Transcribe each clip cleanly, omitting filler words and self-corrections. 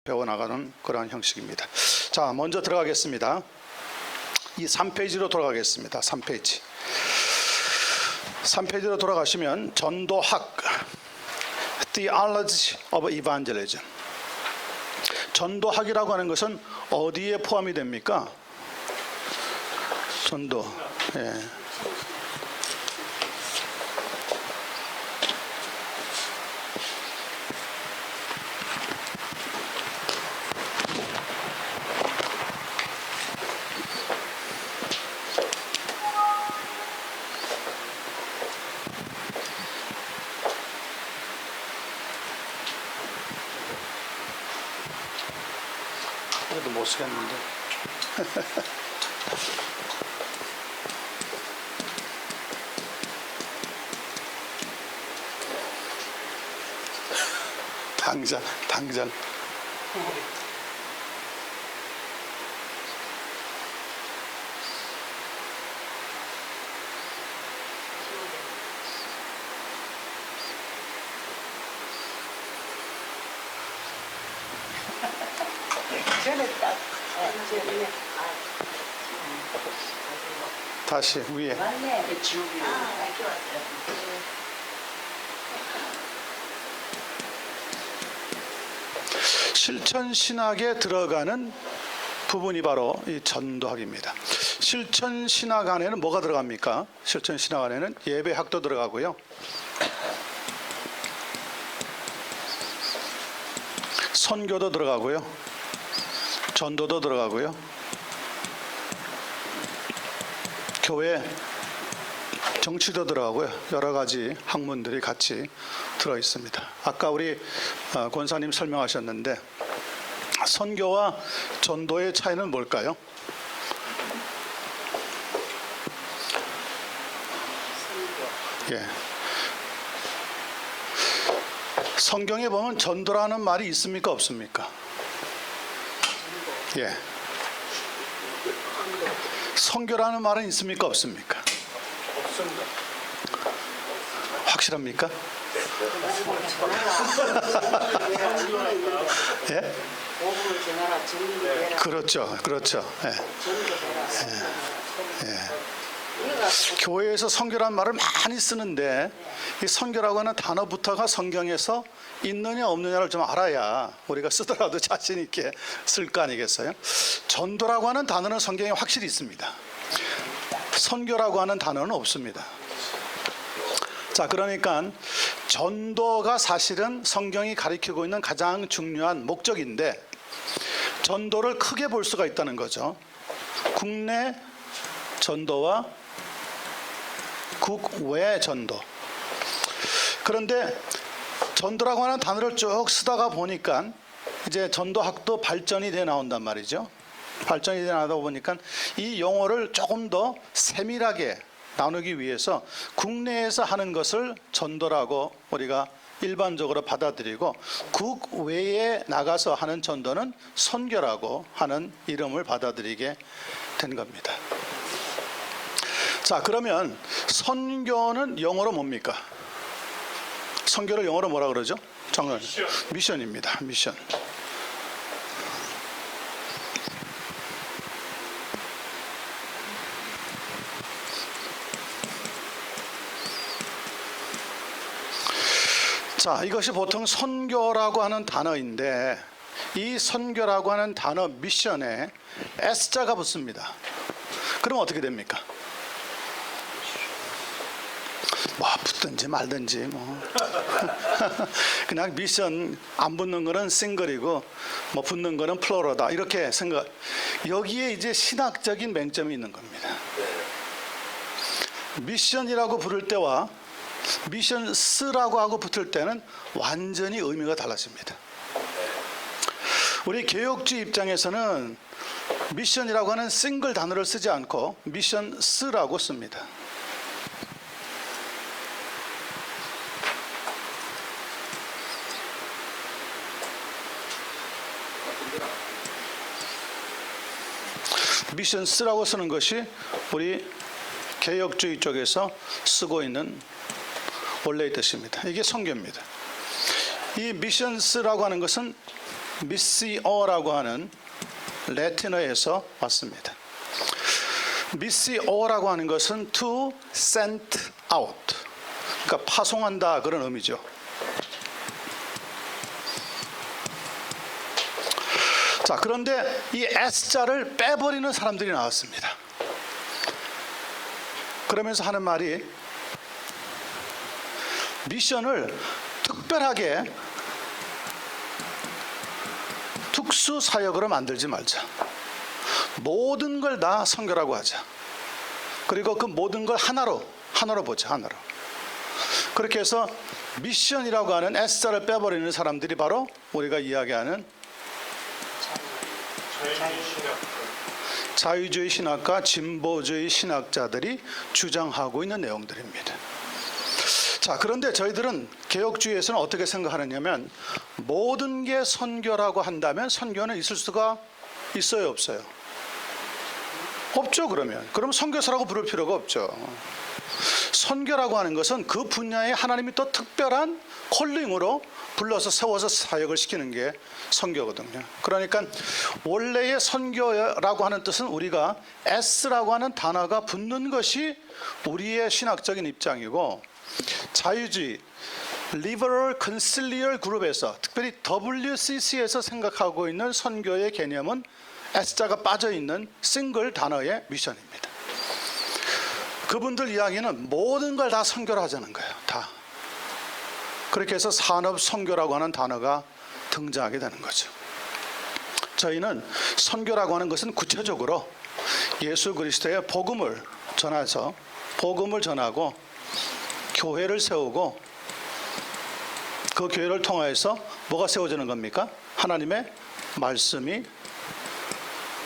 배워나가는 그러한 형식입니다. 자, 먼저 들어가겠습니다. 이 3페이지로 돌아가겠습니다. 3페이지. 3페이지로 돌아가시면 전도학, Theology of Evangelism. 전도학이라고 하는 것은 어디에 포함이 됩니까? 전도. 예. 그래도 못 쓰겠는데. 당장. 다시 위에. 실천 신학에 들어가는 부분이 바로 이 전도학입니다. 실천 신학 안에는 뭐가 들어갑니까? 실천 신학 안에는 예배학도 들어가고요. 선교도 들어가고요. 전도도 들어가고요. 교회 정치도 들어가고요. 여러 가지 학문들이 같이 들어 있습니다. 아까 우리 권사님 설명하셨는데 선교와 전도의 차이는 뭘까요? 예. 성경에 보면 전도라는 말이 있습니까? 없습니까? 예. 선교라는 말은 있습니까? 없습니까? 없습니다. 확실합니까? 예? 그렇죠. 예. 교회에서 선교라는 말을 많이 쓰는데 이 선교라고 하는 단어부터가 성경에서 있느냐 없느냐를 좀 알아야 우리가 쓰더라도 자신 있게 쓸 거 아니겠어요? 전도라고 하는 단어는 성경에 확실히 있습니다. 선교라고 하는 단어는 없습니다. 자, 그러니까 전도가 사실은 성경이 가리키고 있는 가장 중요한 목적인데 전도를 크게 볼 수가 있다는 거죠. 국내 전도와 국외 전도. 그런데 전도라고 하는 단어를 쭉 쓰다가 보니까 이제 전도학도 발전이 돼 나온단 말이죠. 발전이 돼 나오다 보니까 이 용어를 조금 더 세밀하게 나누기 위해서 국내에서 하는 것을 전도라고 우리가 일반적으로 받아들이고 국외에 나가서 하는 전도는 선교라고 하는 이름을 받아들이게 된 겁니다. 자, 그러면 선교는 영어로 뭡니까? 선교를 영어로 뭐라 그러죠? 미션입니다. 미션. 자, 이것이 보통 선교라고 하는 단어인데 이 선교라고 하는 단어 미션에 S자가 붙습니다. 그럼 어떻게 됩니까? 뭐 붙든지 말든지 뭐 그냥 미션 안 붙는 거는 싱글이고 뭐 붙는 거는 플로러다 이렇게 생각. 여기에 이제 신학적인 맹점이 있는 겁니다. 미션이라고 부를 때와 미션 스라고 하고 붙을 때는 완전히 의미가 달라집니다. 우리 개혁주의 입장에서는 미션이라고 하는 싱글 단어를 쓰지 않고 미션 스라고 씁니다. 미션 스라고 쓰는 것이 우리 개혁주의 쪽에서 쓰고 있는 원래의 뜻입니다. 이게 선교입니다. 이 미션스라고 하는 것은 미시오라고 하는 라틴어에서 왔습니다. 미시오라고 하는 것은 to send out, 그러니까 파송한다 그런 의미죠. 자, 그런데 이 S자를 빼버리는 사람들이 나왔습니다. 그러면서 하는 말이 미션을 특별하게 특수 사역으로 만들지 말자. 모든 걸 다 선교라고 하자. 그리고 그 모든 걸 하나로 보자. 하나로. 그렇게 해서 미션이라고 하는 S자를 빼버리는 사람들이 바로 우리가 이야기하는 자유주의 신학과 진보주의 신학자들이 주장하고 있는 내용들입니다. 자, 그런데 저희들은 개혁주의에서는 어떻게 생각하느냐면 모든 게 선교라고 한다면 선교는 있을 수가 있어요, 없어요? 없죠. 그럼 선교사라고 부를 필요가 없죠. 선교라고 하는 것은 그 분야에 하나님이 또 특별한 콜링으로 불러서 세워서 사역을 시키는 게 선교거든요. 그러니까 원래의 선교라고 하는 뜻은 우리가 S라고 하는 단어가 붙는 것이 우리의 신학적인 입장이고, 자유주의 리버럴 컨실리얼 그룹에서 특별히 WCC에서 생각하고 있는 선교의 개념은 S자가 빠져있는 싱글 단어의 미션입니다. 그분들 이야기는 모든 걸 다 선교를 하자는 거예요. 다. 그렇게 해서 산업 선교라고 하는 단어가 등장하게 되는 거죠. 저희는 선교라고 하는 것은 구체적으로 예수 그리스도의 복음을 전해서 복음을 전하고 교회를 세우고 그 교회를 통하여서 뭐가 세워지는 겁니까? 하나님의 말씀이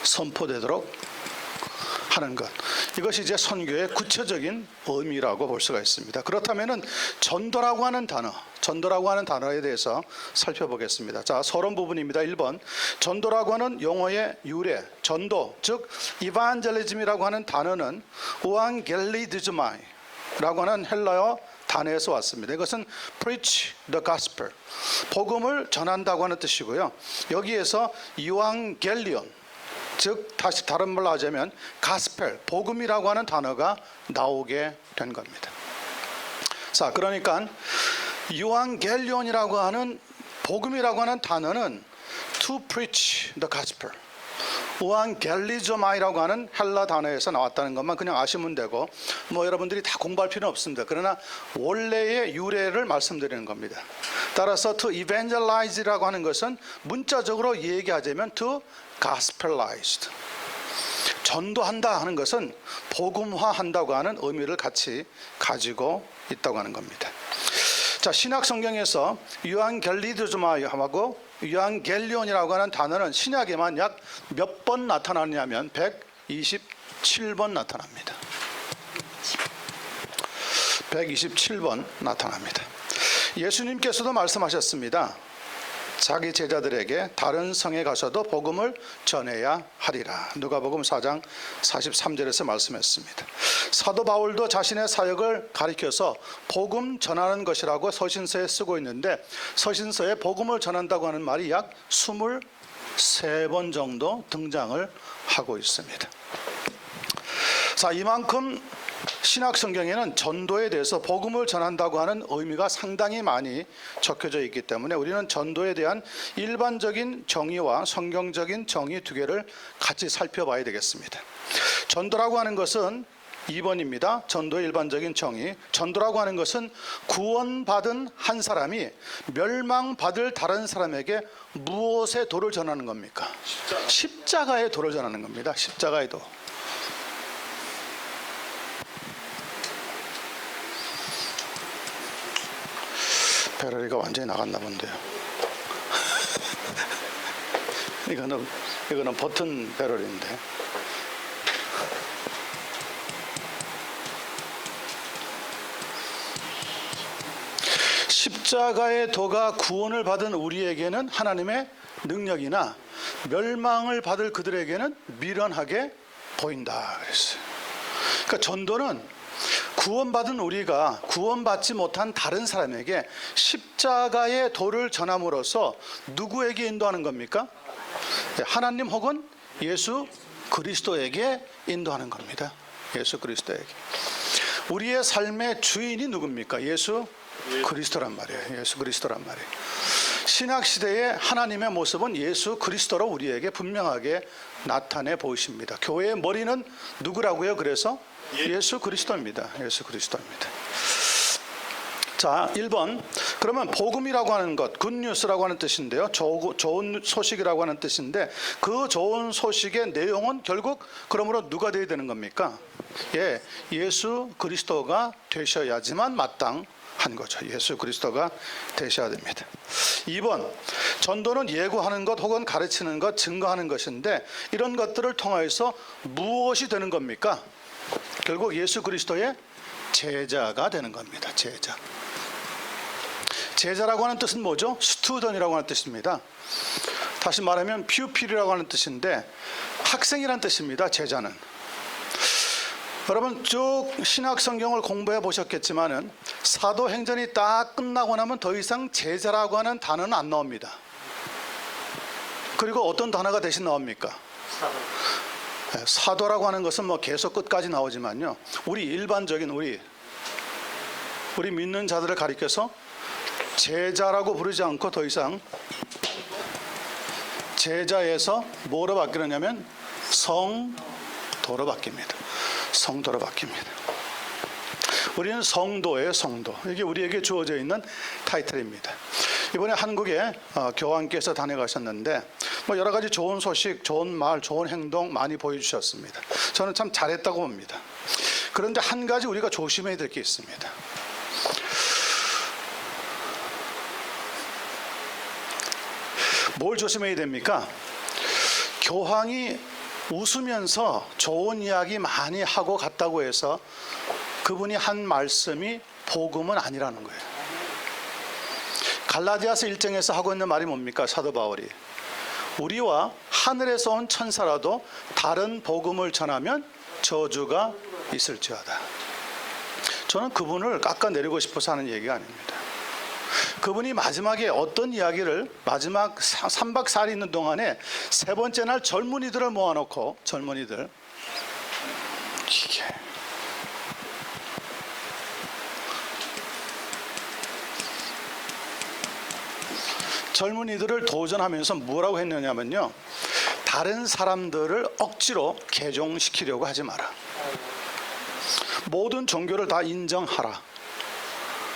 선포되도록 하는 것. 이것이 이제 선교의 구체적인 의미라고 볼 수가 있습니다. 그렇다면은 전도라고 하는 단어에 대해서 살펴보겠습니다. 자, 서론 부분입니다. 1번. 전도라고 하는 용어의 유래, 전도, 즉 이반젤리즘이라고 하는 단어는 우앙겔리드즈마이라고 하는 헬라어 단어에서 왔습니다. 이것은 preach the gospel, 복음을 전한다고 하는 뜻이고요. 여기에서 이완겔리온, 즉 다시 다른 말로 하자면 가스펠, 복음이라고 하는 단어가 나오게 된 겁니다. 자, 그러니까 이완겔리온이라고 하는 복음이라고 하는 단어는 to preach the gospel, 우앙겔리조마이라고 하는 헬라 단어에서 나왔다는 것만 그냥 아시면 되고, 뭐 여러분들이 다 공부할 필요는 없습니다. 그러나 원래의 유래를 말씀드리는 겁니다. 따라서 to evangelize라고 하는 것은 문자적으로 얘기하자면 to gospelized, 전도한다 하는 것은 복음화한다고 하는 의미를 같이 가지고 있다고 하는 겁니다. 자, 신약 성경에서 이완겔리드조마이하고 이완겔리온이라고 하는 단어는 신약에만 약 몇 번 나타나냐면 127번 나타납니다. 127번 나타납니다. 예수님께서도 말씀하셨습니다. 자기 제자들에게 다른 성에 가서도 복음을 전해야 하리라. 누가복음 4장 43절에서 말씀했습니다. 사도 바울도 자신의 사역을 가리켜서 복음 전하는 것이라고 서신서에 쓰고 있는데, 서신서에 복음을 전한다고 하는 말이 약 23번 정도 등장을 하고 있습니다. 자, 이만큼 신약 성경에는 전도에 대해서 복음을 전한다고 하는 의미가 상당히 많이 적혀져 있기 때문에 우리는 전도에 대한 일반적인 정의와 성경적인 정의 두 개를 같이 살펴봐야 되겠습니다. 전도라고 하는 것은 2번입니다. 전도의 일반적인 정의. 전도라고 하는 것은 구원받은 한 사람이 멸망받을 다른 사람에게 무엇의 도를 전하는 겁니까? 십자가의 도를 전하는 겁니다. 십자가의 도. 배터리가 완전히 나갔나 본데요. 이거는 버튼 배터리인데. 십자가의 도가 구원을 받은 우리에게는 하나님의 능력이나 멸망을 받을 그들에게는 미련하게 보인다 그랬어요. 그러니까 전도는 구원받은 우리가 구원받지 못한 다른 사람에게 십자가의 도를 전함으로써 누구에게 인도하는 겁니까? 하나님 혹은 예수 그리스도에게 인도하는 겁니다. 예수 그리스도에게. 우리의 삶의 주인이 누굽니까? 예수 그리스도란 말이에요. 예수 그리스도란 말이에요. 신약 시대의 하나님의 모습은 예수 그리스도로 우리에게 분명하게 나타내 보이십니다. 교회의 머리는 누구라고요? 그래서 예수 그리스도입니다. 예수 그리스도입니다. 자, 1번. 그러면 복음이라고 하는 것, 굿뉴스라고 하는 뜻인데요. 좋은 소식이라고 하는 뜻인데 그 좋은 소식의 내용은 결국 그러므로 누가 되어야 되는 겁니까? 예, 예수 그리스도가 되셔야지만 마땅한 거죠. 예수 그리스도가 되셔야 됩니다. 2번. 전도는 예고하는 것 혹은 가르치는 것, 증거하는 것인데 이런 것들을 통하여서 무엇이 되는 겁니까? 결국 예수 그리스도의 제자가 되는 겁니다. 제자. 제자라고 하는 뜻은 뭐죠? 스튜던이라고 하는 뜻입니다. 다시 말하면 퓨필이라고 하는 뜻인데 학생이라는 뜻입니다. 제자는. 여러분 쭉 신약 성경을 공부해 보셨겠지만은 사도행전이 딱 끝나고 나면 더 이상 제자라고 하는 단어는 안 나옵니다. 그리고 어떤 단어가 대신 나옵니까? 사도라고 하는 것은 뭐 계속 끝까지 나오지만요. 우리 일반적인 우리 믿는 자들을 가리켜서 제자라고 부르지 않고 더 이상 제자에서 뭐로 바뀌느냐면 성도로 바뀝니다. 성도로 바뀝니다. 우리는 성도예요. 성도. 이게 우리에게 주어져 있는 타이틀입니다. 이번에 한국에 교황께서 다녀가셨는데 뭐 여러 가지 좋은 소식, 좋은 말, 좋은 행동 많이 보여주셨습니다. 저는 참 잘했다고 봅니다. 그런데 한 가지 우리가 조심해야 될 게 있습니다. 뭘 조심해야 됩니까? 교황이 웃으면서 좋은 이야기 많이 하고 갔다고 해서 그분이 한 말씀이 복음은 아니라는 거예요. 갈라디아서 1장에서 하고 있는 말이 뭡니까? 사도 바울이 우리와 하늘에서 온 천사라도 다른 복음을 전하면 저주가 있을지어다. 저는 그분을 깎아내리고 싶어서 하는 얘기가 아닙니다. 그분이 마지막에 어떤 이야기를 마지막 3박 4일 있는 동안에 세 번째 날 젊은이들을 모아놓고 젊은이들 이게 젊은이들을 도전하면서 뭐라고 했느냐면요. 다른 사람들을 억지로 개종시키려고 하지 마라. 모든 종교를 다 인정하라.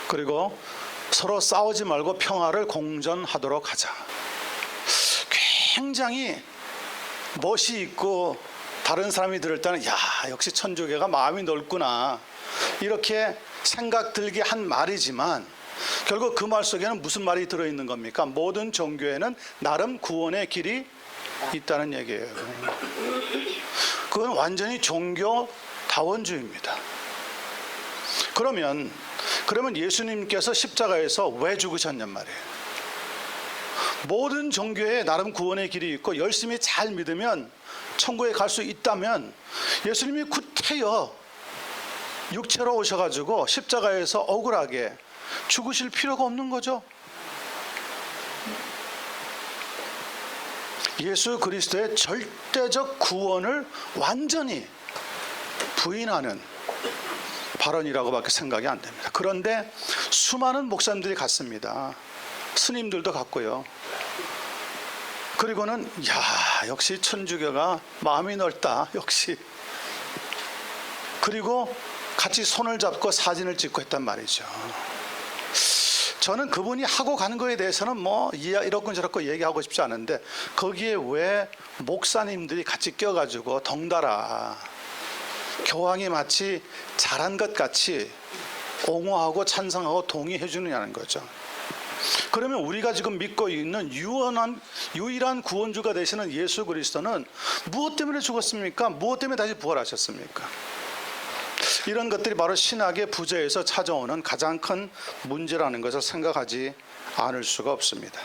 그리고 서로 싸우지 말고 평화를 공존하도록 하자. 굉장히 멋이 있고 다른 사람이 들을 때는 야 역시 천주교가 마음이 넓구나 이렇게 생각 들게 한 말이지만 결국 그 말 속에는 무슨 말이 들어있는 겁니까? 모든 종교에는 나름 구원의 길이 있다는 얘기예요. 그건 완전히 종교다원주의입니다. 그러면 예수님께서 십자가에서 왜 죽으셨냔 말이에요. 모든 종교에 나름 구원의 길이 있고 열심히 잘 믿으면 천국에 갈 수 있다면 예수님이 구태여 육체로 오셔가지고 십자가에서 억울하게 죽으실 필요가 없는 거죠. 예수 그리스도의 절대적 구원을 완전히 부인하는 발언이라고밖에 생각이 안 됩니다. 그런데 수많은 목사님들이 갔습니다. 스님들도 갔고요. 그리고는 야 역시 천주교가 마음이 넓다 역시. 그리고 같이 손을 잡고 사진을 찍고 했단 말이죠. 저는 그분이 하고 간 거에 대해서는 뭐 이렇건 저렇건 얘기하고 싶지 않은데 거기에 왜 목사님들이 같이 껴가지고 덩달아 교황이 마치 잘한 것 같이 옹호하고 찬성하고 동의해 주느냐는 거죠. 그러면 우리가 지금 믿고 있는 유일한 구원주가 되시는 예수 그리스도는 무엇 때문에 죽었습니까? 무엇 때문에 다시 부활하셨습니까? 이런 것들이 바로 신학의 부재에서 찾아오는 가장 큰 문제라는 것을 생각하지 않을 수가 없습니다.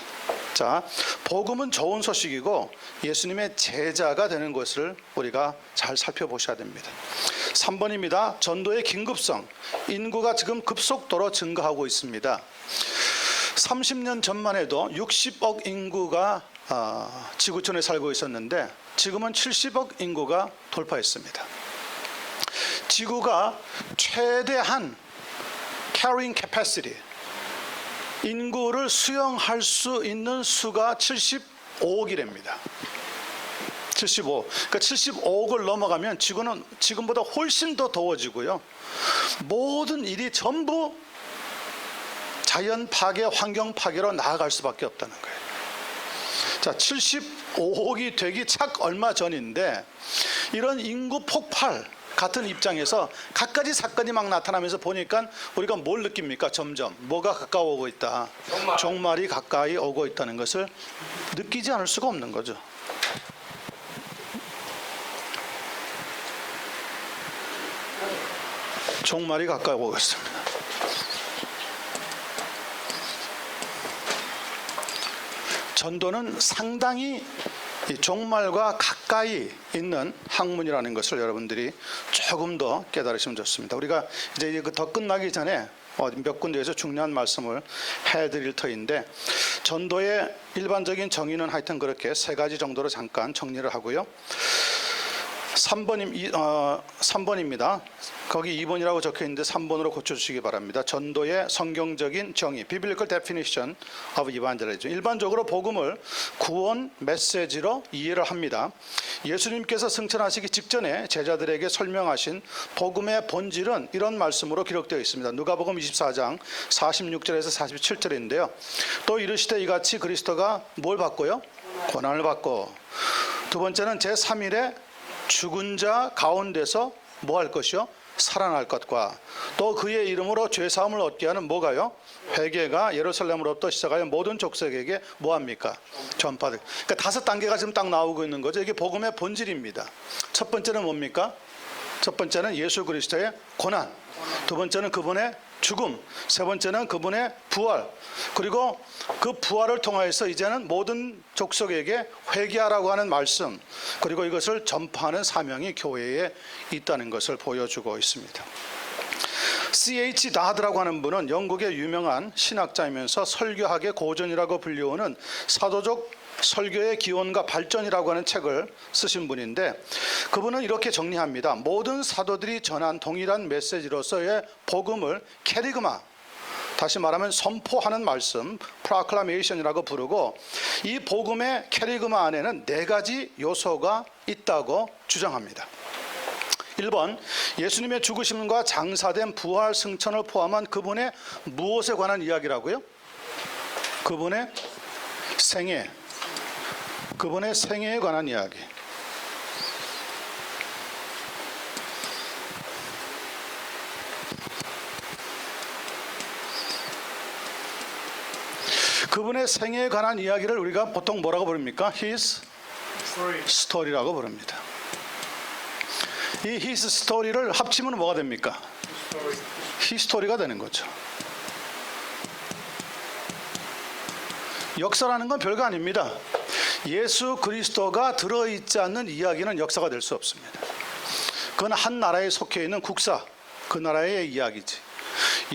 자, 복음은 좋은 소식이고 예수님의 제자가 되는 것을 우리가 잘 살펴보셔야 됩니다. 3번입니다. 전도의 긴급성. 인구가 지금 급속도로 증가하고 있습니다. 30년 전만 해도 60억 인구가 지구촌에 살고 있었는데 지금은 70억 인구가 돌파했습니다. 지구가 최대한 carrying capacity, 인구를 수용할 수 있는 수가 75억이랍니다. 75. 그러니까 75억을 넘어가면 지구는 지금보다 훨씬 더 더워지고요. 모든 일이 전부 자연 파괴, 환경 파괴로 나아갈 수밖에 없다는 거예요. 자, 75억이 되기 착 얼마 전인데 이런 인구 폭발 같은 입장에서 갖가지 사건이 막 나타나면서 보니까 우리가 뭘 느낍니까? 점점 뭐가 가까워오고 있다. 종말이 가까이 오고 있다는 것을 느끼지 않을 수가 없는 거죠. 종말이 가까이 오고 있습니다. 전도는 상당히 종말과 가까이 있는 학문이라는 것을 여러분들이 조금 더 깨달으시면 좋습니다. 우리가 이제 더 끝나기 전에 몇 군데에서 중요한 말씀을 해드릴 터인데, 전도의 일반적인 정의는 하여튼 그렇게 세 가지 정도로 잠깐 정리를 하고요. 3번입니다. 거기 2번이라고 적혀 있는데 3번으로 고쳐주시기 바랍니다. 전도의 성경적인 정의, Biblical Definition of Evangelism. 일반적으로 복음을 구원 메시지로 이해를 합니다. 예수님께서 승천하시기 직전에 제자들에게 설명하신 복음의 본질은 이런 말씀으로 기록되어 있습니다. 누가복음 24장 46절에서 47절인데요. 또 이르시되 이같이 그리스도가 뭘 받고요? 고난을 받고, 두 번째는 제3일에 죽은 자 가운데서 뭐 할 것이요? 살아날 것과, 또 그의 이름으로 죄사함을 얻게 하는 뭐가요? 회개가 예루살렘으로부터 시작하여 모든 족속에게 뭐합니까? 전파될. 그러니까 5단계가 지금 딱 나오고 있는 거죠. 이게 복음의 본질입니다. 첫 번째는 뭡니까? 첫 번째는 예수 그리스도의 고난, 두 번째는 그분의 죽음, 세 번째는 그분의 부활, 그리고 그 부활을 통하여서 이제는 모든 족속에게 회개하라고 하는 말씀, 그리고 이것을 전파하는 사명이 교회에 있다는 것을 보여주고 있습니다. C.H. 다드라고 하는 분은 영국의 유명한 신학자이면서 설교학의 고전이라고 불리우는 사도적 설교의 기원과 발전이라고 하는 책을 쓰신 분인데, 그분은 이렇게 정리합니다. 모든 사도들이 전한 동일한 메시지로서의 복음을 캐리그마, 다시 말하면 선포하는 말씀, 프로클라메이션이라고 부르고, 이 복음의 캐리그마 안에는 4가지 요소가 있다고 주장합니다. 1번, 예수님의 죽으심과 장사된 부활 승천을 포함한 그분의 무엇에 관한 이야기라고요? 그분의 생애, 그분의 생애에 관한 이야기. 그분의 생애에 관한 이야기를 우리가 보통 뭐라고 부릅니까? His story라고 부릅니다. 이 His story를 합치면 뭐가 됩니까? 히스토리가 되는 거죠. 역사라는 건 별거 아닙니다. 예수 그리스도가 들어있지 않는 이야기는 역사가 될 수 없습니다. 그건 한 나라에 속해 있는 국사, 그 나라의 이야기지.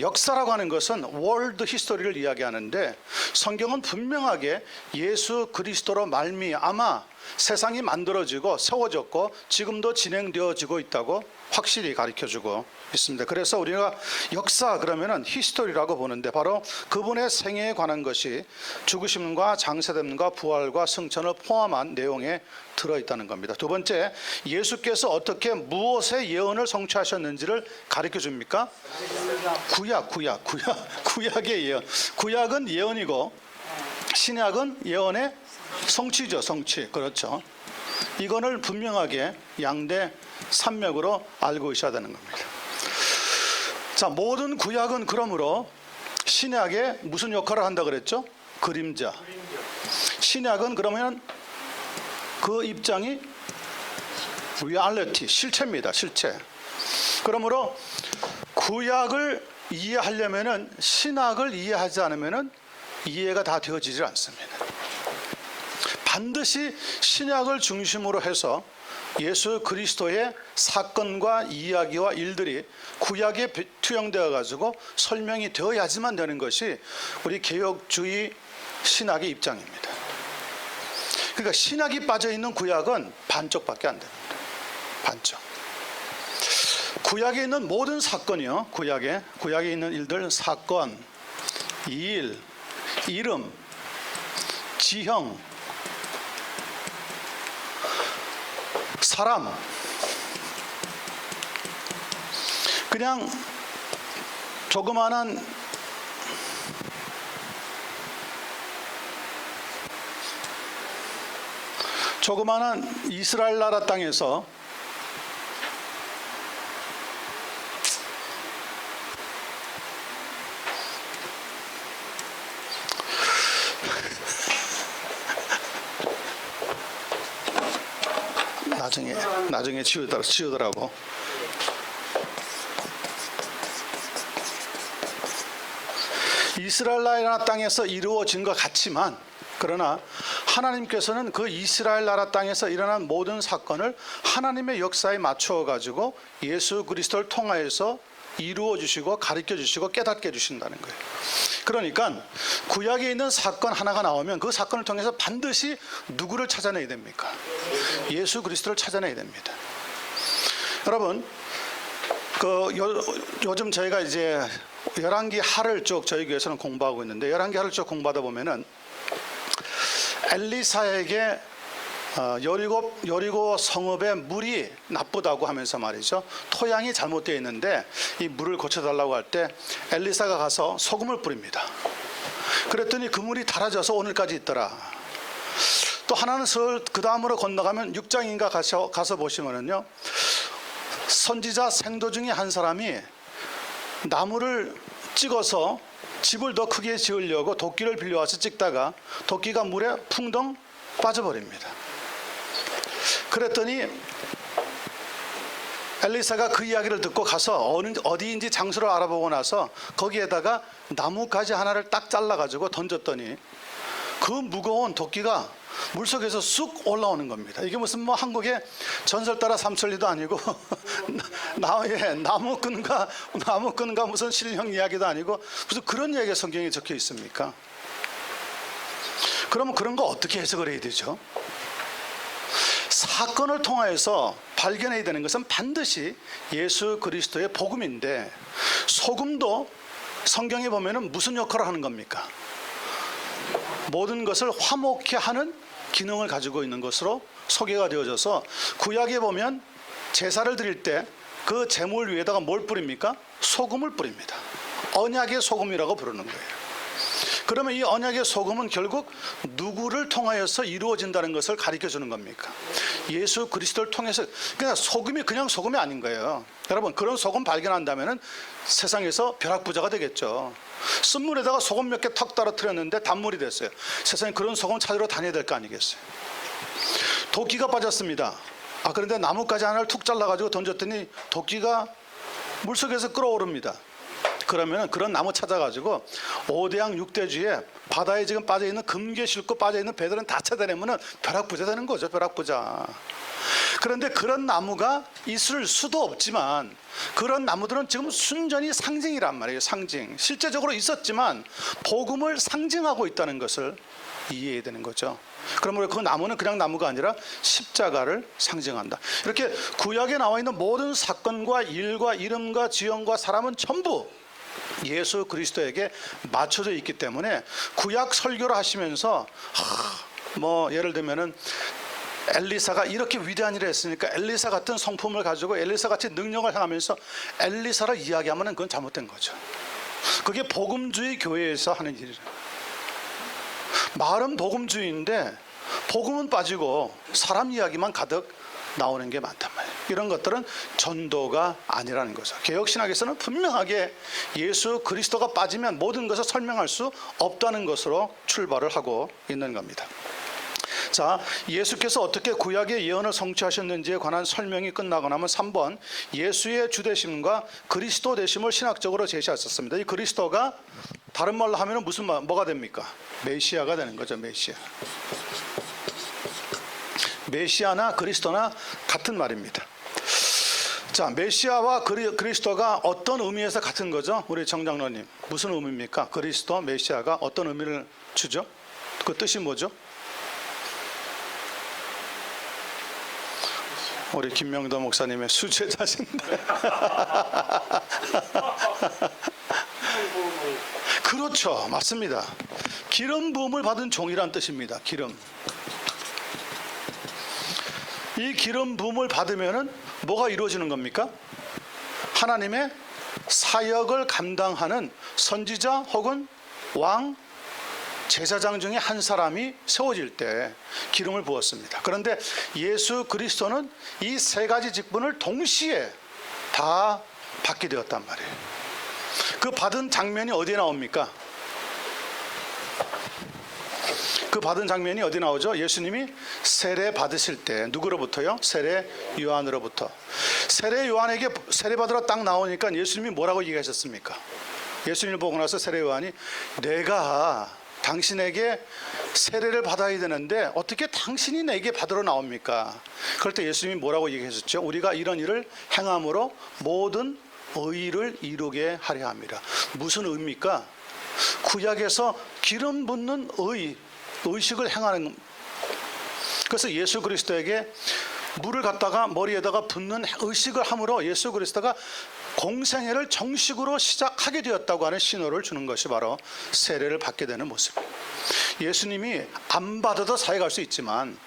역사라고 하는 것은 월드 히스토리를 이야기하는데, 성경은 분명하게 예수 그리스도로 말미암아 세상이 만들어지고 세워졌고 지금도 진행되어지고 있다고 확실히 가르쳐주고 있습니다. 그래서 우리가 역사 그러면은 히스토리라고 보는데, 바로 그분의 생애에 관한 것이 죽으심과 장사됨과 부활과 승천을 포함한 내용에 들어있다는 겁니다. 두 번째, 예수께서 어떻게 무엇의 예언을 성취하셨는지를 가르쳐 줍니까? 구약의 예언. 구약은 예언이고 신약은 예언의 성취죠. 성취. 그렇죠. 이거를 분명하게 양대 산맥으로 알고 있어야 되는 겁니다. 자, 모든 구약은 그러므로 신약에 무슨 역할을 한다 그랬죠? 그림자. 신약은 그러면 그 입장이 reality, 실체입니다. 실체. 그러므로 구약을 이해하려면은 신약을 이해하지 않으면은 이해가 다 되어지질 않습니다. 반드시 신약을 중심으로 해서 예수 그리스도의 사건과 이야기와 일들이 구약에 투영되어 가지고 설명이 되어야지만 되는 것이 우리 개혁주의 신학의 입장입니다. 그러니까 신학이 빠져 있는 구약은 반쪽밖에 안 됩니다. 반쪽. 구약에 있는 모든 사건이요, 구약에 있는 일들, 사건, 일, 이름, 지형, 사람, 그냥 조그마한 이스라엘 나라 땅에서 나중에 치우더라고. 이스라엘 나라 땅에서 이루어진 것 같지만, 그러나 하나님께서는 그 이스라엘 나라 땅에서 일어난 모든 사건을 하나님의 역사에 맞추어 가지고 예수 그리스도를 통하여서 이루어 주시고 가르쳐 주시고 깨닫게 해주신다는 거예요. 그러니까 구약에 있는 사건 하나가 나오면 그 사건을 통해서 반드시 누구를 찾아내야 됩니까? 예수 그리스도를 찾아내야 됩니다. 여러분, 요즘 저희가 이제 열왕기 하를 쭉 저희 교회에서는 공부하고 있는데, 열왕기 하를 쭉 공부하다 보면은 엘리사에게 여리고 성읍의 물이 나쁘다고 하면서 말이죠, 토양이 잘못되어 있는데 이 물을 고쳐달라고 할 때 엘리사가 가서 소금을 뿌립니다. 그랬더니 그 물이 달아져서 오늘까지 있더라. 또 하나는 그 다음으로 건너가면 6장인가 가서 보시면은요, 선지자 생도 중에 한 사람이 나무를 찍어서 집을 더 크게 지으려고 도끼를 빌려와서 찍다가 도끼가 물에 풍덩 빠져버립니다. 그랬더니 엘리사가 그 이야기를 듣고 가서 어디인지 장소를 알아보고 나서 거기에다가 나뭇가지 하나를 딱 잘라가지고 던졌더니 그 무거운 도끼가 물속에서 쑥 올라오는 겁니다. 이게 무슨 뭐 한국의 전설따라 삼천리도 아니고 나무꾼과 무슨 신령 이야기도 아니고 무슨 그런 이야기가 성경에 적혀 있습니까? 그러면 그런 거 어떻게 해석을 해야 되죠? 사건을 통하여서 발견해야 되는 것은 반드시 예수 그리스도의 복음인데, 소금도 성경에 보면은 무슨 역할을 하는 겁니까? 모든 것을 화목케 하는 기능을 가지고 있는 것으로 소개가 되어져서, 구약에 보면 제사를 드릴 때 그 제물 위에다가 뭘 뿌립니까? 소금을 뿌립니다. 언약의 소금이라고 부르는 거예요. 그러면 이 언약의 소금은 결국 누구를 통하여서 이루어진다는 것을 가르쳐 주는 겁니까? 예수 그리스도를 통해서. 그냥 소금이 그냥 소금이 아닌 거예요. 여러분, 그런 소금 발견한다면 세상에서 벼락부자가 되겠죠. 쓴물에다가 소금 몇 개 턱 떨어뜨렸는데 단물이 됐어요. 세상에 그런 소금 찾으러 다녀야 될 거 아니겠어요? 도끼가 빠졌습니다. 그런데 나뭇가지 하나를 툭 잘라가지고 던졌더니 도끼가 물속에서 끓어오릅니다. 그러면 그런 나무 찾아가지고 5대양 6대주에 바다에 지금 빠져있는 금괴 싣고 빠져있는 배들은 다 찾아내면 벼락부자 되는 거죠. 벼락부자. 그런데 그런 나무가 있을 수도 없지만 그런 나무들은 지금 순전히 상징이란 말이에요. 상징. 실제적으로 있었지만 복음을 상징하고 있다는 것을 이해해야 되는 거죠. 그러므로 그 나무는 그냥 나무가 아니라 십자가를 상징한다. 이렇게 구약에 나와 있는 모든 사건과 일과 이름과 지형과 사람은 전부 예수 그리스도에게 맞춰져 있기 때문에 구약 설교를 하시면서 뭐 예를 들면은 엘리사가 이렇게 위대한 일을 했으니까 엘리사 같은 성품을 가지고 엘리사 같이 능력을 행하면서 엘리사를 이야기하면 그건 잘못된 거죠. 그게 복음주의 교회에서 하는 일이에요. 말은 복음주의인데 복음은 빠지고 사람 이야기만 가득 나오는 게 많단 말이에요. 이런 것들은 전도가 아니라는 거죠. 개혁신학에서는 분명하게 예수 그리스도가 빠지면 모든 것을 설명할 수 없다는 것으로 출발을 하고 있는 겁니다. 자, 예수께서 어떻게 구약의 예언을 성취하셨는지에 관한 설명이 끝나고 나면 3번, 예수의 주되심과 그리스도 되심을 신학적으로 제시하셨습니다. 이 그리스도가 다른 말로 하면 뭐가 됩니까? 메시아가 되는 거죠. 메시아. 메시아나 그리스도나 같은 말입니다. 자, 메시아와 그리스도가 어떤 의미에서 같은 거죠? 우리 정장로님, 무슨 의미입니까? 그리스도, 메시아가 어떤 의미를 주죠? 그 뜻이 뭐죠? 우리 김명도 목사님의 수제자신데. 그렇죠, 맞습니다. 기름 부음을 받은 종이란 뜻입니다. 기름. 이 기름 부음을 받으면은 뭐가 이루어지는 겁니까? 하나님의 사역을 감당하는 선지자 혹은 왕, 제사장 중에 한 사람이 세워질 때 기름을 부었습니다. 그런데 예수 그리스도는 이 세 가지 직분을 동시에 다 받게 되었단 말이에요. 그 받은 장면이 어디에 나옵니까? 그 받은 장면이 어디 나오죠? 예수님이 세례 받으실 때 누구로부터요? 세례 요한으로부터. 세례 요한에게 세례 받으러 딱 나오니까 예수님이 뭐라고 얘기하셨습니까? 예수님을 보고 나서 세례 요한이 내가 당신에게 세례를 받아야 되는데 어떻게 당신이 내게 받으러 나옵니까? 그럴 때 예수님이 뭐라고 얘기하셨죠? 우리가 이런 일을 행함으로 모든 의를 이루게 하려 함이라. 무슨 의미입니까? 구약에서 기름 붓는 의식을 행하는. 그래서 예수 그리스도에게 물을 갖다가 머리에다가 붓는 의식을 함으로 예수 그리스도가 공생애를 정식으로 시작하게 되었다고 하는 신호를 주는 것이 바로 세례를 받게 되는 모습. 예수님이 안 받아도 사역할 수 있지만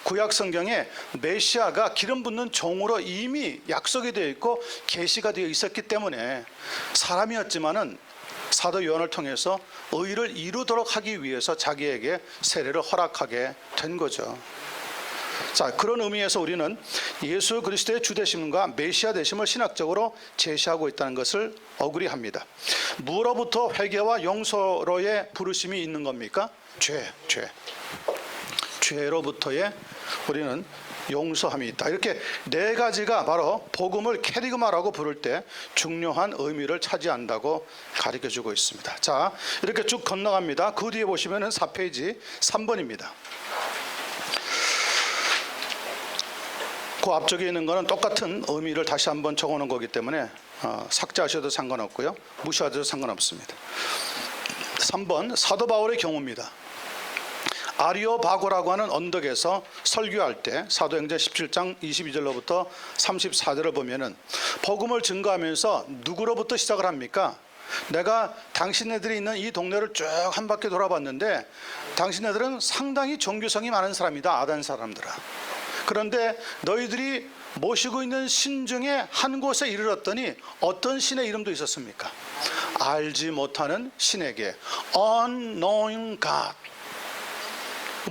구약 성경에 메시아가 기름 붓는 종으로 이미 약속이 되어 있고 계시가 되어 있었기 때문에 사람이었지만은 사도 요한을 통해서 의를 이루도록 하기 위해서 자기에게 세례를 허락하게 된 거죠. 자, 그런 의미에서 우리는 예수 그리스도의 주되심과 메시아 되심을 신학적으로 제시하고 있다는 것을 어그리합니다. 무엇로부터 회개와 용서로의 부르심이 있는 겁니까? 죄로부터의 우리는 용서함이 있다. 이렇게 네 가지가 바로 복음을 캐리그마라고 부를 때 중요한 의미를 차지한다고 가르쳐주고 있습니다. 자, 이렇게 쭉 건너갑니다. 그 뒤에 보시면은 4페이지 3번입니다. 그 앞쪽에 있는 거는 똑같은 의미를 다시 한번 적어놓은 거기 때문에 삭제하셔도 상관없고요, 무시하셔도 상관없습니다. 3번 사도 바울의 경우입니다. 아리오바고라고 하는 언덕에서 설교할 때 사도행전 17장 22절로부터 34절을 보면은 복음을 증거하면서 누구로부터 시작을 합니까? 내가 당신네들이 있는 이 동네를 쭉 한 바퀴 돌아봤는데 당신네들은 상당히 종교성이 많은 사람이다, 아단 사람들아. 그런데 너희들이 모시고 있는 신 중에 한 곳에 이르렀더니 어떤 신의 이름도 있었습니까? 알지 못하는 신에게, unknown God.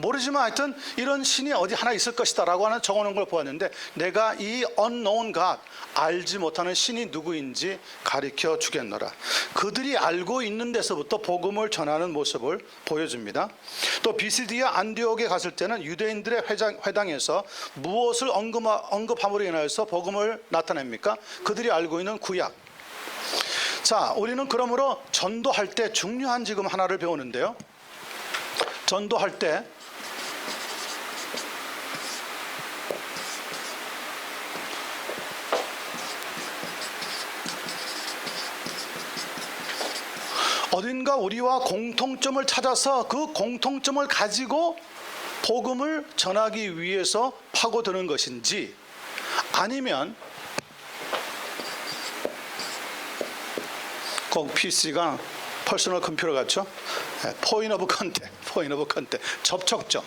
모르지만 하여튼 이런 신이 어디 하나 있을 것이다 라고 하는 적어놓은 걸 보았는데, 내가 이 unknown God, 알지 못하는 신이 누구인지 가르쳐 주겠노라. 그들이 알고 있는 데서부터 복음을 전하는 모습을 보여줍니다. 또 비시디아 안디옥에 갔을 때는 유대인들의 회당에서 무엇을 언급함으로 인하여서 복음을 나타냅니까? 그들이 알고 있는 구약. 자, 우리는 그러므로 전도할 때 중요한 지금 하나를 배우는데요, 전도할 때 어딘가 우리와 공통점을 찾아서 그 공통점을 가지고 복음을 전하기 위해서 파고드는 것인지, 아니면 꼭 PC가 퍼스널 컴퓨터 같죠? 포인트 오브 컨택, 접촉점.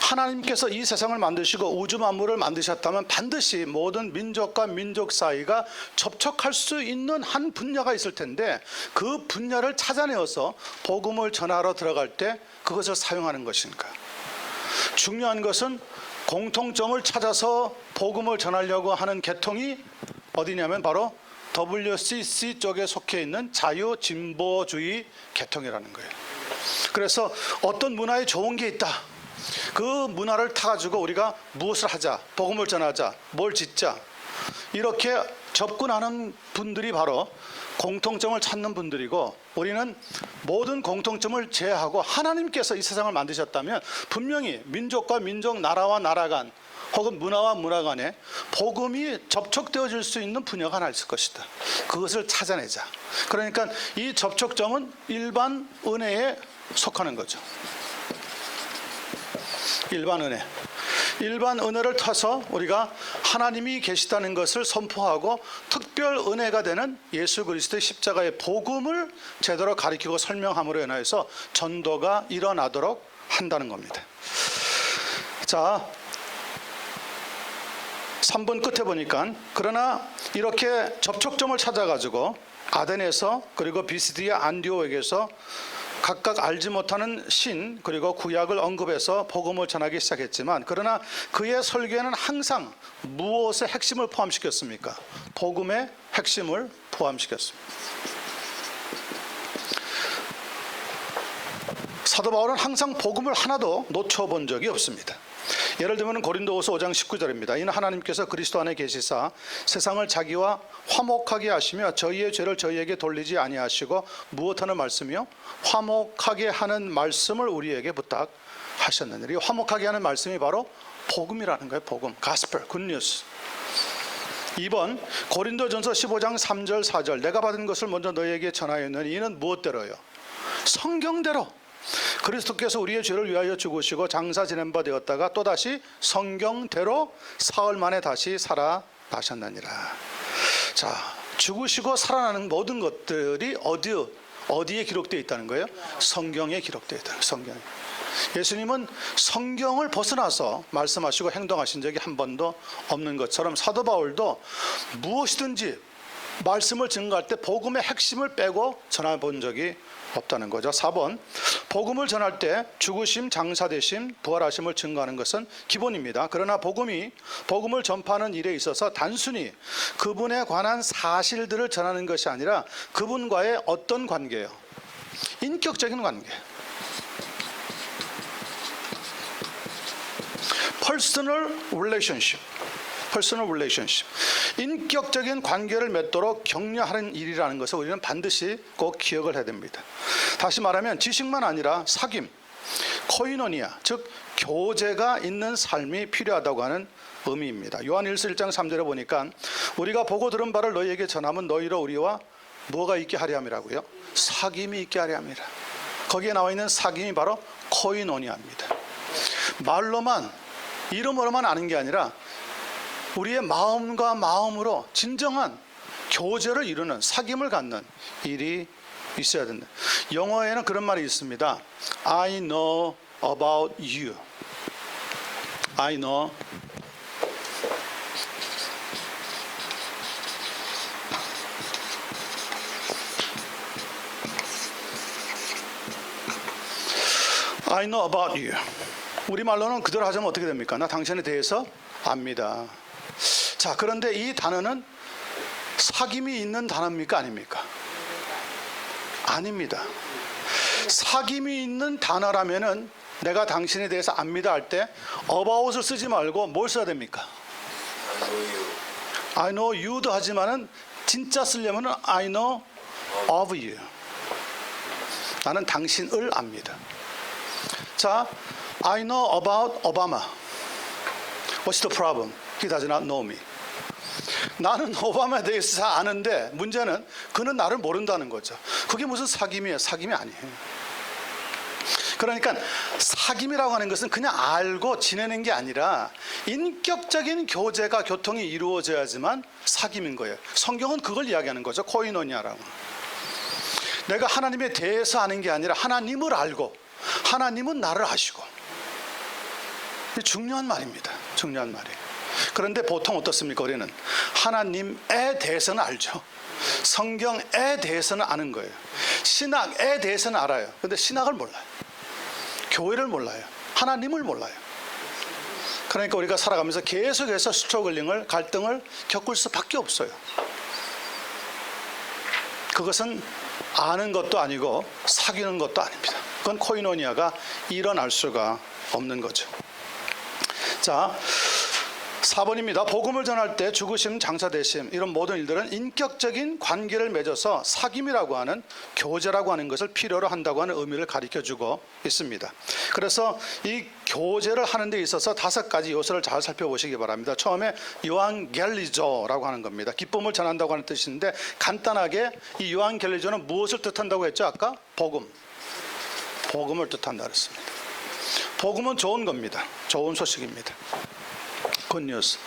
하나님께서 이 세상을 만드시고 우주 만물을 만드셨다면 반드시 모든 민족과 민족 사이가 접촉할 수 있는 한 분야가 있을 텐데, 그 분야를 찾아내어서 복음을 전하러 들어갈 때 그것을 사용하는 것인가? 중요한 것은 공통점을 찾아서 복음을 전하려고 하는 계통이 어디냐면 바로 WCC 쪽에 속해 있는 자유진보주의 계통이라는 거예요. 그래서 어떤 문화에 좋은 게 있다, 그 문화를 타가지고 우리가 무엇을 하자, 복음을 전하자, 뭘 짓자, 이렇게 접근하는 분들이 바로 공통점을 찾는 분들이고, 우리는 모든 공통점을 제외하고 하나님께서 이 세상을 만드셨다면 분명히 민족과 민족, 나라와 나라 간 혹은 문화와 문화 간에 복음이 접촉되어질 수 있는 분야가 하나 있을 것이다. 그것을 찾아내자. 그러니까 이 접촉점은 일반 은혜에 속하는 거죠. 일반 은혜. 일반 은혜를 타서 우리가 하나님이 계시다는 것을 선포하고 특별 은혜가 되는 예수 그리스도의 십자가의 복음을 제대로 가리키고 설명함으로 인하여서 전도가 일어나도록 한다는 겁니다. 자, 3번 끝에 보니까, 그러나 이렇게 접촉점을 찾아가지고 아덴에서 그리고 비시디아 안디오에게서 각각 알지 못하는 신 그리고 구약을 언급해서 복음을 전하기 시작했지만, 그러나 그의 설교에는 항상 무엇의 핵심을 포함시켰습니까? 복음의 핵심을 포함시켰습니다. 사도 바울은 항상 복음을 하나도 놓쳐본 적이 없습니다. 예를 들면 고린도후서 5장 19절입니다. 이는 하나님께서 그리스도 안에 계시사 세상을 자기와 화목하게 하시며 저희의 죄를 저희에게 돌리지 아니하시고 무엇하는 말씀이요? 화목하게 하는 말씀을 우리에게 부탁하셨느니라. 이 화목하게 하는 말씀이 바로 복음이라는 거예요. 복음, 가스펠, 굿뉴스. 2번 고린도전서 15장 3절 4절 내가 받은 것을 먼저 너희에게 전하였느니 이는 무엇대로요? 성경대로 그리스도께서 우리의 죄를 위하여 죽으시고 장사 지낸 바 되었다가 또다시 성경대로 사흘 만에 다시 살아나셨느니라. 자, 죽으시고 살아나는 모든 것들이 어디에 기록되어 있다는 거예요? 성경에 기록되어 있다는 거예요. 성경에. 예수님은 성경을 벗어나서 말씀하시고 행동하신 적이 한 번도 없는 것처럼 사도 바울도 무엇이든지 말씀을 증거할 때 복음의 핵심을 빼고 전해본 적이 없다는 거죠. 4번 복음을 전할 때 죽으심, 장사되심, 부활하심을 증거하는 것은 기본입니다. 그러나 복음을 전파하는 일에 있어서 단순히 그분에 관한 사실들을 전하는 것이 아니라 그분과의 어떤 관계예요? 인격적인 관계. Personal relationship. 인격적인 관계를 맺도록 격려하는 일이라는 것을 우리는 반드시 꼭 기억을 해야 됩니다. 다시 말하면 지식만 아니라 사귐, 코이노니아, 즉 교제가 있는 삶이 필요하다고 하는 의미입니다. 요한일서 1장 3절에 보니까 우리가 보고 들은 바를 너희에게 전하면 너희로 우리와 뭐가 있게 하려 함이라고요? 사귐이 있게 하려 함이라. 거기에 나와 있는 사귐이 바로 코이노니아입니다. 말로만, 이름으로만 아는 게 아니라 우리의 마음과 마음으로 진정한 교제를 이루는, 사귐을 갖는 일이 있어야 된다. 영어에는 그런 말이 있습니다. I know about you. I know about you. 우리말로는 그대로 하자면 어떻게 됩니까? 나 당신에 대해서 압니다. 자, 그런데 이 단어는 사귐이 있는 단어입니까? 아닙니까? 아닙니다. 사귐이 있는 단어라면은 내가 당신에 대해서 압니다 할 때 about을 쓰지 말고 뭘 써야 됩니까? I know you도 하지만은 진짜 쓰려면은 I know of you. 나는 당신을 압니다. 자, I know about Obama. What's the problem? He does not know me. 나는 오바마에 대해서 잘 아는데 문제는 그는 나를 모른다는 거죠. 그게 무슨 사귐이에요? 사귐이 아니에요. 그러니까 사귐이라고 하는 것은 그냥 알고 지내는 게 아니라 인격적인 교제가, 교통이 이루어져야지만 사귐인 거예요. 성경은 그걸 이야기하는 거죠. 코이노니아라고. 내가 하나님에 대해서 아는 게 아니라 하나님을 알고 하나님은 나를 아시고. 이게 중요한 말입니다. 중요한 말이에요. 그런데 보통 어떻습니까? 우리는 하나님에 대해서는 알죠. 성경에 대해서는 아는 거예요. 신학에 대해서는 알아요. 그런데 신학을 몰라요. 교회를 몰라요. 하나님을 몰라요. 그러니까 우리가 살아가면서 계속해서 스트러글링을, 갈등을 겪을 수밖에 없어요. 그것은 아는 것도 아니고 사귀는 것도 아닙니다. 그건 코이노니아가 일어날 수가 없는 거죠. 자, 4번입니다. 복음을 전할 때 죽으심, 장사되심 이런 모든 일들은 인격적인 관계를 맺어서 사귐이라고 하는 교제라고 하는 것을 필요로 한다고 하는 의미를 가르쳐주고 있습니다. 그래서 이 교제를 하는 데 있어서 5가지 요소를 잘 살펴보시기 바랍니다. 처음에 요한겔리조라고 하는 겁니다. 기쁨을 전한다고 하는 뜻인데 간단하게 이 요한겔리조는 무엇을 뜻한다고 했죠? 아까 복음을 뜻한다 그랬습니다. 복음은 좋은 겁니다. 좋은 소식입니다. 굿뉴스.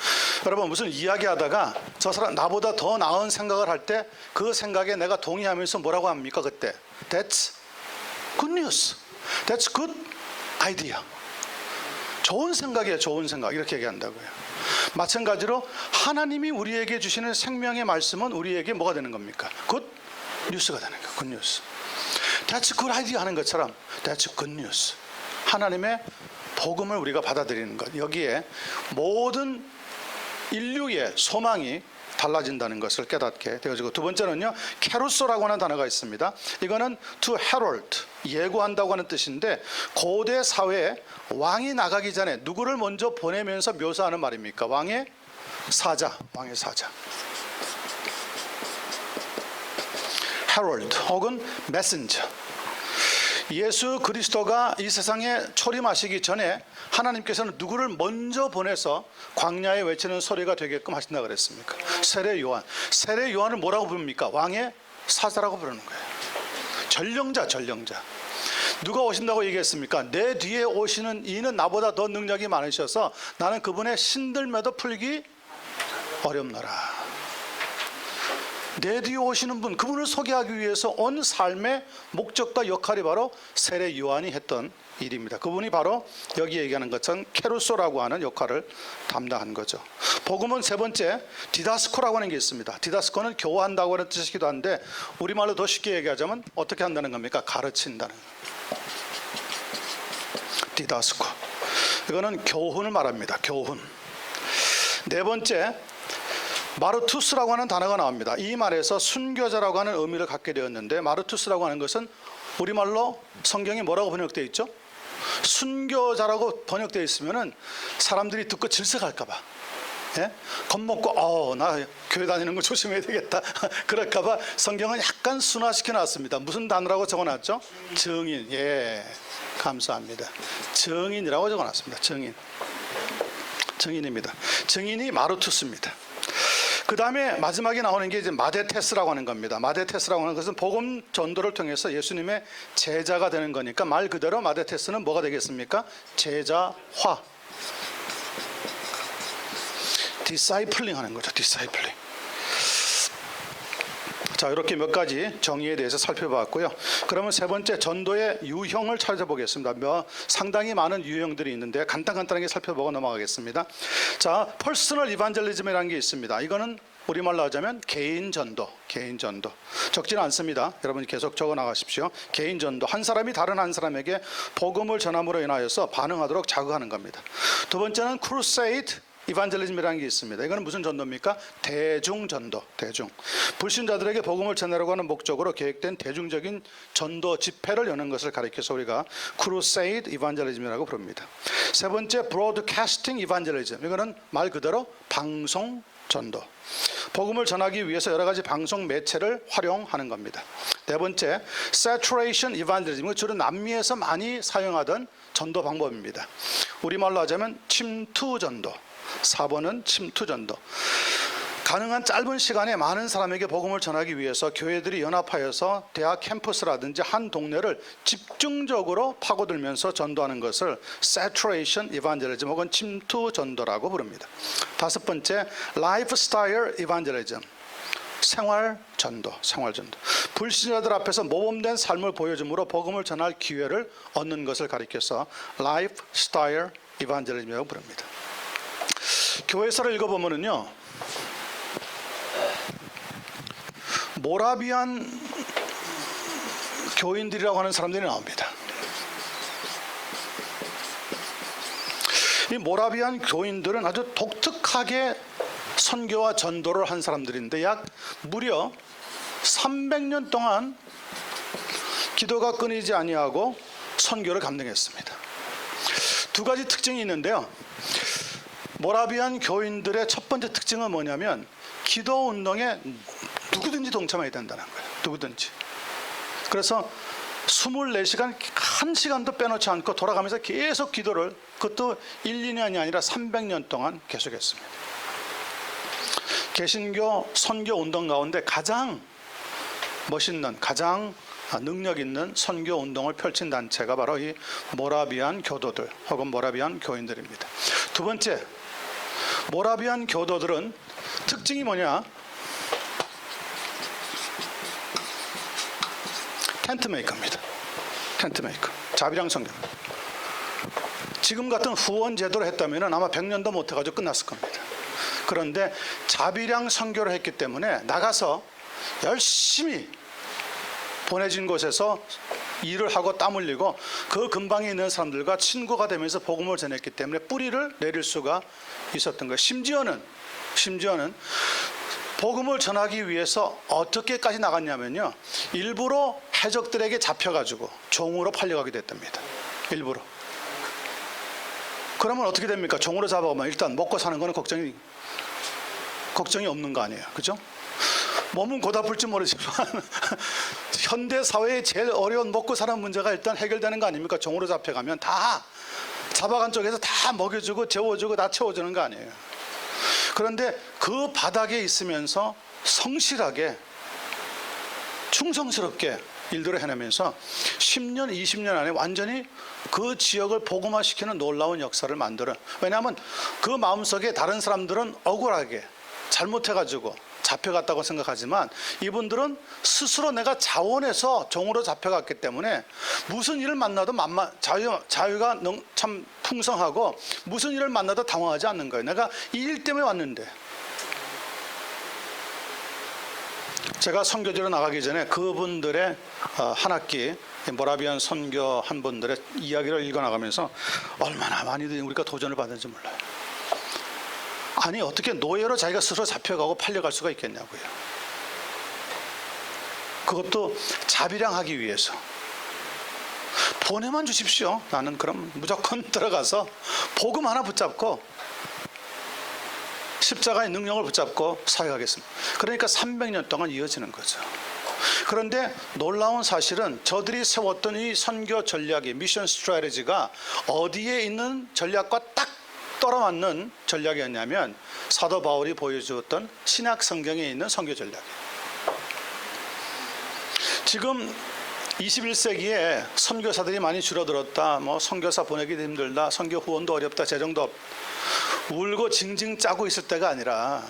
여러분 무슨 이야기하다가 저 사람 나보다 더 나은 생각을 할 때 그 생각에 내가 동의하면서 뭐라고 합니까? 그때 That's good news. That's good idea. 좋은 생각이에요. 좋은 생각. 이렇게 얘기한다고요. 마찬가지로 하나님이 우리에게 주시는 생명의 말씀은 우리에게 뭐가 되는 겁니까? good news가 되는 거예요. good news. That's good idea 하는 것처럼 That's good news. 하나님의 복음을 우리가 받아들이는 것, 여기에 모든 인류의 소망이 달라진다는 것을 깨닫게 되어지고, 두 번째는요, 케루소라고 하는 단어가 있습니다. 이거는 to herald, 예고한다고 하는 뜻인데 고대 사회에 왕이 나가기 전에 누구를 먼저 보내면서 묘사하는 말입니까? 왕의 사자. herald 혹은 messenger. 예수 그리스도가 이 세상에 초림하시기 전에 하나님께서는 누구를 먼저 보내서 광야에 외치는 소리가 되게끔 하신다 그랬습니까? 세례 요한을 뭐라고 부릅니까? 왕의 사자라고 부르는 거예요. 전령자. 누가 오신다고 얘기했습니까? 내 뒤에 오시는 이는 나보다 더 능력이 많으셔서 나는 그분의 신들매도 풀기 어렵노라. 내 뒤에 오시는 분, 그분을 소개하기 위해서 온 삶의 목적과 역할이 바로 세례 요한이 했던 일입니다. 그분이 바로 여기 얘기하는 것처럼 케루소라고 하는 역할을 담당한 거죠. 복음은 세 번째 디다스코라고 하는 게 있습니다. 디다스코는 교화한다고 하는 뜻이기도 한데 우리말로 더 쉽게 얘기하자면 어떻게 한다는 겁니까? 가르친다는 거예요. 디다스코. 이거는 교훈을 말합니다. 교훈. 네 번째 마르투스라고 하는 단어가 나옵니다. 이 말에서 순교자라고 하는 의미를 갖게 되었는데, 마르투스라고 하는 것은 우리말로 성경이 뭐라고 번역되어 있죠? 순교자라고 번역되어 있으면은 사람들이 듣고 질색할까 봐, 겁먹고 나 교회 다니는 거 조심해야 되겠다 그럴까 봐 성경은 약간 순화시켜 놨습니다. 무슨 단어라고 적어놨죠? 증인. 감사합니다. 증인이라고 적어놨습니다. 증인입니다. 증인이 마르투스입니다. 그 다음에 마지막에 나오는 게 이제 마데테스라고 하는 겁니다. 마데테스라고 하는 것은 복음 전도를 통해서 예수님의 제자가 되는 거니까 말 그대로 마데테스는 뭐가 되겠습니까? 제자화. 디사이플링 하는 거죠. 디사이플링. 자, 이렇게 몇 가지 정의에 대해서 살펴봤고요. 그러면 세 번째 전도의 유형을 찾아보겠습니다. 상당히 많은 유형들이 있는데 간단하게 살펴보고 넘어가겠습니다. 자, 퍼스널 이반젤리즘이라는 게 있습니다. 이거는 우리말로 하자면 개인 전도. 적지는 않습니다. 여러분 계속 적어 나가십시오. 개인 전도. 한 사람이 다른 한 사람에게 복음을 전함으로 인하여서 반응하도록 자극하는 겁니다. 두 번째는 크루세이드 이반젤리즘이라는 게 있습니다. 이거는 무슨 전도입니까? 대중 전도. 불신자들에게 복음을 전하려고 하는 목적으로 계획된 대중적인 전도 집회를 여는 것을 가리켜서 우리가 크루세이드 이반젤리즘이라고 부릅니다. 세 번째 브로드캐스팅 이반젤리즘. 이거는 말 그대로 방송 전도. 복음을 전하기 위해서 여러 가지 방송 매체를 활용하는 겁니다. 네 번째 saturation evangelism. 주로 남미에서 많이 사용하던 전도 방법입니다. 우리말로 하자면 침투 전도. 4번은 침투 전도. 가능한 짧은 시간에 많은 사람에게 복음을 전하기 위해서 교회들이 연합하여서 대학 캠퍼스라든지 한 동네를 집중적으로 파고들면서 전도하는 것을 saturation evangelism 혹은 침투 전도라고 부릅니다. 다섯 번째 lifestyle evangelism. 생활 전도. 불신자들 앞에서 모범된 삶을 보여줌으로 복음을 전할 기회를 얻는 것을 가리켜서 lifestyle evangelism이라고 부릅니다. 교회서를 읽어보면요, 모라비안 교인들이라고 하는 사람들이 나옵니다. 이 모라비안 교인들은 아주 독특하게 선교와 전도를 한 사람들인데 무려 300년 동안 기도가 끊이지 아니하고 선교를 감당했습니다. 두 가지 특징이 있는데요. 모라비안 교인들의 첫 번째 특징은 뭐냐면 기도 운동에 누구든지 동참해야 된다는 거예요. 누구든지. 그래서 24시간, 1시간도 빼놓지 않고 돌아가면서 계속 기도를, 그것도 1, 2년이 아니라 300년 동안 계속했습니다. 개신교 선교 운동 가운데 가장 멋있는, 가장 능력 있는 선교 운동을 펼친 단체가 바로 이 모라비안 교도들 혹은 모라비안 교인들입니다. 두 번째, 모라비안 교도들은 특징이 뭐냐? 텐트 메이커입니다. 텐트 메이커. 자비랑 선교. 지금 같은 후원 제도를 했다면 아마 100년도 못 해가지고 끝났을 겁니다. 그런데 자비랑 선교를 했기 때문에 나가서 열심히 보내진 곳에서 일을 하고 땀 흘리고 그 근방에 있는 사람들과 친구가 되면서 복음을 전했기 때문에 뿌리를 내릴 수가 있었던 거예요. 심지어는 복음을 전하기 위해서 어떻게까지 나갔냐면요, 일부러 해적들에게 잡혀가지고 종으로 팔려가기도 했답니다. 일부러. 그러면 어떻게 됩니까? 종으로 잡아오면 일단 먹고 사는 거는 걱정이 없는 거 아니에요, 그죠? 몸은 고달플지 모르지만 현대 사회의 제일 어려운 먹고 사는 문제가 일단 해결되는 거 아닙니까? 종으로 잡혀가면 다 잡아간 쪽에서 다 먹여주고 재워주고 다 채워주는 거 아니에요. 그런데 그 바닥에 있으면서 성실하게 충성스럽게 일들을 해내면서 10년, 20년 안에 완전히 그 지역을 복음화시키는 놀라운 역사를 만들어. 왜냐하면 그 마음속에 다른 사람들은 억울하게 잘못해가지고 잡혀갔다고 생각하지만 이분들은 스스로 내가 자원해서 종으로 잡혀갔기 때문에 무슨 일을 만나도 자유가 참 풍성하고 무슨 일을 만나도 당황하지 않는 거예요. 내가 이 일 때문에 왔는데. 제가 선교지로 나가기 전에 그분들의 한 학기 모라비안 선교한 분들의 이야기를 읽어나가면서 얼마나 많이 우리가 도전을 받는지 몰라요. 아니 어떻게 노예로 자기가 스스로 잡혀가고 팔려갈 수가 있겠냐고요. 그것도 자비랑 하기 위해서. 보내만 주십시오. 나는 그럼 무조건 들어가서 복음 하나 붙잡고 십자가의 능력을 붙잡고 사역하겠습니다. 그러니까 300년 동안 이어지는 거죠. 그런데 놀라운 사실은 저들이 세웠던 이 선교 전략이, 미션 스트래티지가 어디에 있는 전략과 딱 떨어맞는 전략이었냐면 사도 바울이 보여주었던 신약 성경에 있는 선교 전략이에요. 지금 21세기에 선교사들이 많이 줄어들었다, 선교사 보내기도 힘들다, 선교 후원도 어렵다, 재정도 울고 징징 짜고 있을 때가 아니라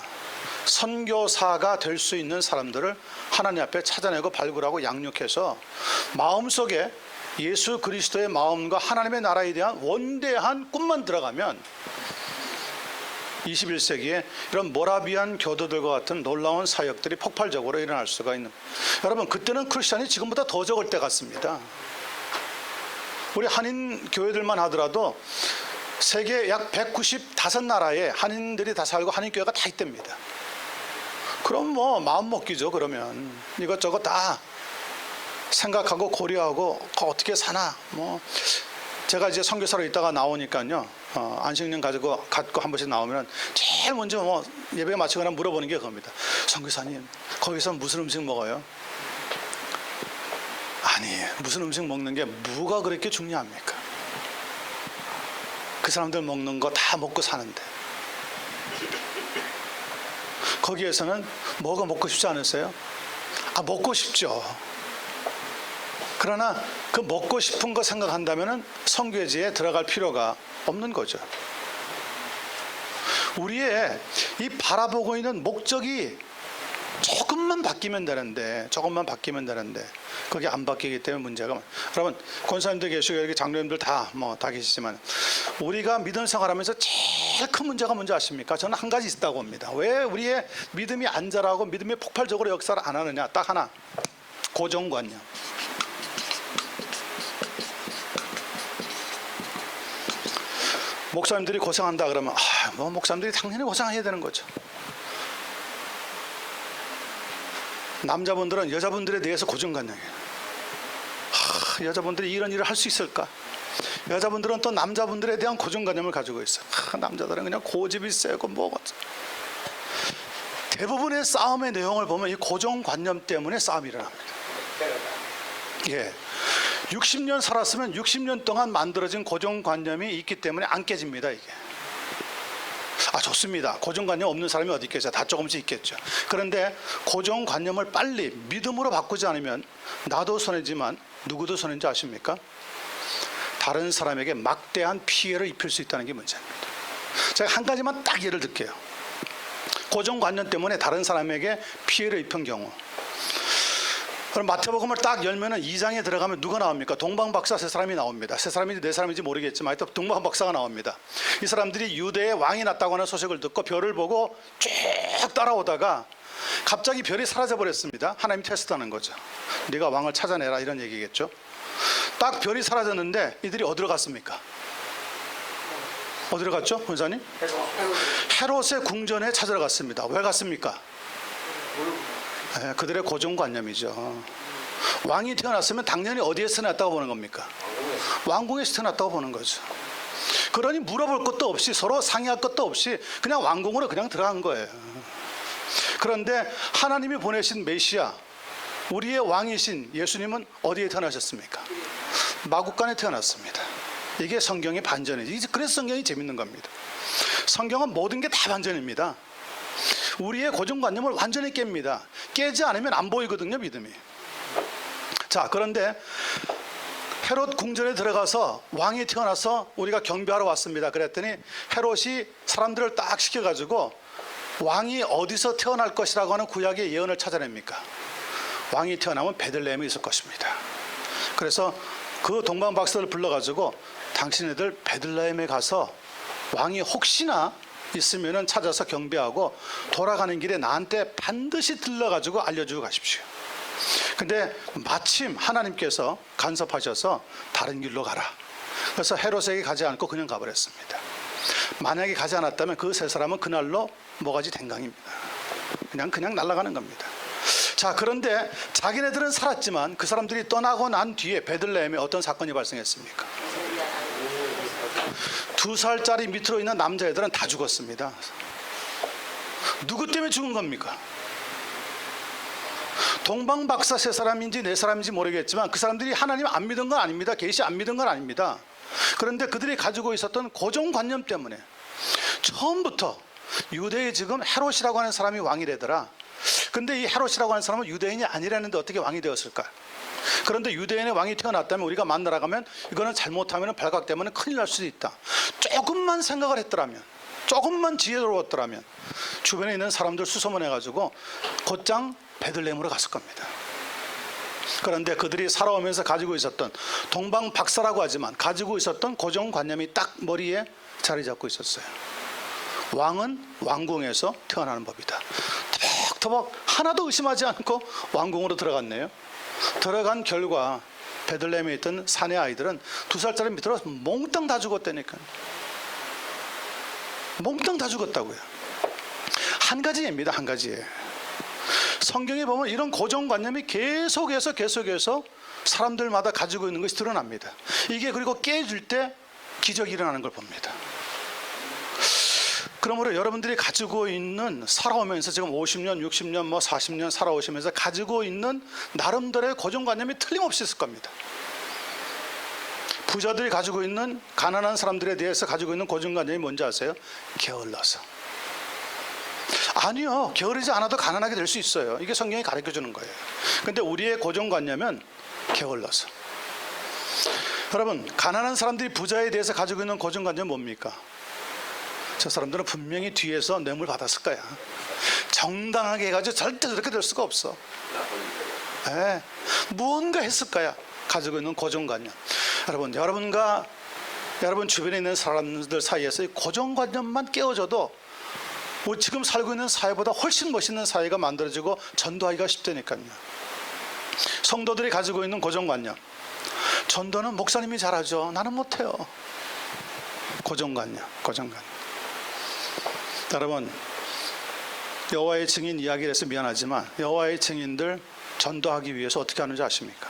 선교사가 될 수 있는 사람들을 하나님 앞에 찾아내고 발굴하고 양육해서 마음속에 예수 그리스도의 마음과 하나님의 나라에 대한 원대한 꿈만 들어가면 21세기에 이런 모라비안 교도들과 같은 놀라운 사역들이 폭발적으로 일어날 수가 있는. 여러분, 그때는 크리스천이 지금보다 더 적을 때 같습니다. 우리 한인 교회들만 하더라도 세계 약 195나라에 한인들이 다 살고 한인교회가 다 있답니다. 그럼 마음 먹기죠. 그러면 이것저것 다 생각하고 고려하고 어떻게 사나. 제가 이제 선교사로 있다가 나오니까요, 안식년 갖고 한 번씩 나오면 제일 먼저 예배 마치거나 물어보는 게 그겁니다. 선교사님, 거기서 무슨 음식 먹어요? 아니, 무슨 음식 먹는 게 뭐가 그렇게 중요합니까? 그 사람들 먹는 거 다 먹고 사는데 거기에서는 뭐가 먹고 싶지 않으세요? 먹고 싶죠. 그러나 그 먹고 싶은 거 생각한다면 선교지에 들어갈 필요가 없는 거죠. 우리의 이 바라보고 있는 목적이 조금만 바뀌면 되는데 그게 안 바뀌기 때문에 문제가. 여러분, 권사님들 계시고 여기 장로님들 다 계시지만 우리가 믿음 생활하면서 제일 큰 문제가 뭔지 아십니까? 저는 한 가지 있다고 봅니다. 왜 우리의 믿음이 안 자라고 믿음이 폭발적으로 역사를 안 하느냐? 딱 하나, 고정관념. 목사님들이 고생한다 그러면 목사님들이 당연히 고생해야 되는 거죠. 남자분들은 여자분들에 대해서 고정관념이에요. 여자분들이 이런 일을 할 수 있을까? 여자분들은 또 남자분들에 대한 고정관념을 가지고 있어요. 남자들은 그냥 고집이 세고 뭐고. 대부분의 싸움의 내용을 보면 이 고정관념 때문에 싸움이 일어납니다. 예. 60년 살았으면 60년 동안 만들어진 고정관념이 있기 때문에 안 깨집니다, 이게. 좋습니다. 고정관념 없는 사람이 어디 있겠어요? 다 조금씩 있겠죠. 그런데 고정관념을 빨리 믿음으로 바꾸지 않으면 나도 손해지만 누구도 손해인지 아십니까? 다른 사람에게 막대한 피해를 입힐 수 있다는 게 문제입니다. 제가 한 가지만 딱 예를 들게요. 고정관념 때문에 다른 사람에게 피해를 입힌 경우, 그럼 마태복음을 딱 열면은 2장에 들어가면 누가 나옵니까? 동방박사 세 사람이 나옵니다. 세 사람인지 네 사람인지 모르겠지만 하여튼 동방박사가 나옵니다. 이 사람들이 유대에 왕이 났다고 하는 소식을 듣고 별을 보고 쭉 따라오다가 갑자기 별이 사라져 버렸습니다. 하나님 테스트하는 거죠. 네가 왕을 찾아내라, 이런 얘기겠죠. 딱 별이 사라졌는데 이들이 어디로 갔습니까? 어디로 갔죠, 권사님? 헤롯의 궁전에 찾으러 갔습니다. 왜 갔습니까? 네, 그들의 고정관념이죠. 왕이 태어났으면 당연히 어디에서 태어났다고 보는 겁니까? 왕궁에서 태어났다고 보는 거죠. 그러니 물어볼 것도 없이, 서로 상의할 것도 없이 그냥 왕궁으로 그냥 들어간 거예요. 그런데 하나님이 보내신 메시아, 우리의 왕이신 예수님은 어디에 태어나셨습니까? 마구간에 태어났습니다. 이게 성경의 반전이지. 그래서 성경이 재밌는 겁니다. 성경은 모든 게 다 반전입니다. 우리의 고정관념을 완전히 깹니다. 깨지 않으면 안 보이거든요, 믿음이. 자, 그런데 헤롯 궁전에 들어가서 왕이 태어나서 우리가 경배하러 왔습니다. 그랬더니 헤롯이 사람들을 딱 시켜가지고 왕이 어디서 태어날 것이라고 하는 구약의 예언을 찾아냅니까? 왕이 태어나면 베들레헴에 있을 것입니다. 그래서 그 동방박사를 불러가지고 당신네들 베들레헴에 가서 왕이 혹시나 있으면은 찾아서 경배하고 돌아가는 길에 나한테 반드시 들러가지고 알려주고 가십시오. 근데 마침 하나님께서 간섭하셔서 다른 길로 가라. 그래서 헤롯에게 가지 않고 그냥 가버렸습니다. 만약에 가지 않았다면 그 세 사람은 그날로 모가지 댕강입니다. 그냥 날아가는 겁니다. 자, 그런데 자기네들은 살았지만 그 사람들이 떠나고 난 뒤에 베들레헴에 어떤 사건이 발생했습니까? 2살짜리 밑으로 있는 남자애들은 다 죽었습니다. 누구 때문에 죽은 겁니까? 동방박사 세 사람인지 네 사람인지 모르겠지만 그 사람들이 하나님 안 믿은 건 아닙니다. 계시 안 믿은 건 아닙니다. 그런데 그들이 가지고 있었던 고정관념 때문에 처음부터 유대에 지금 헤롯이라고 하는 사람이 왕이 되더라. 근데 이 헤롯이라고 하는 사람은 유대인이 아니라는데 어떻게 왕이 되었을까? 그런데 유대인의 왕이 태어났다면 우리가 만나러 가면 이거는 잘못하면 발각되면 큰일 날 수도 있다. 조금만 생각을 했더라면, 조금만 지혜로웠더라면 주변에 있는 사람들 수소문해가지고 곧장 베들레헴으로 갔을 겁니다. 그런데 그들이 살아오면서 가지고 있었던, 동방박사라고 하지만 가지고 있었던 고정관념이 딱 머리에 자리 잡고 있었어요. 왕은 왕궁에서 태어나는 법이다. 터벅터벅 하나도 의심하지 않고 왕궁으로 들어갔네요. 들어간 결과 베들레헴에 있던 사내 아이들은 2살짜리 밑으로 몽땅 다 죽었다니까요. 몽땅 다 죽었다고요. 한 가지입니다. 한 가지예요. 성경에 보면 이런 고정관념이 계속해서 사람들마다 가지고 있는 것이 드러납니다. 이게 그리고 깨질 때 기적이 일어나는 걸 봅니다. 그러므로 여러분들이 가지고 있는, 살아오면서 지금 50년, 60년, 40년 살아오시면서 가지고 있는 나름대로의 고정관념이 틀림없이 있을 겁니다. 부자들이 가지고 있는, 가난한 사람들에 대해서 가지고 있는 고정관념이 뭔지 아세요? 게을러서. 아니요, 게으르지 않아도 가난하게 될 수 있어요. 이게 성경이 가르쳐주는 거예요. 근데 우리의 고정관념은 게을러서. 여러분, 가난한 사람들이 부자에 대해서 가지고 있는 고정관념은 뭡니까? 저 사람들은 분명히 뒤에서 뇌물 받았을 거야. 정당하게 해가지고 절대 저렇게 될 수가 없어. 네, 무언가 했을 거야. 가지고 있는 고정관념. 여러분과 여러분 주변에 있는 사람들 사이에서 이 고정관념만 깨워져도 지금 살고 있는 사회보다 훨씬 멋있는 사회가 만들어지고 전도하기가 쉽다니까요. 성도들이 가지고 있는 고정관념. 전도는 목사님이 잘하죠. 나는 못해요. 고정관념. 여러분, 여호와의 증인 이야기를 해서 미안하지만 여호와의 증인들 전도하기 위해서 어떻게 하는지 아십니까?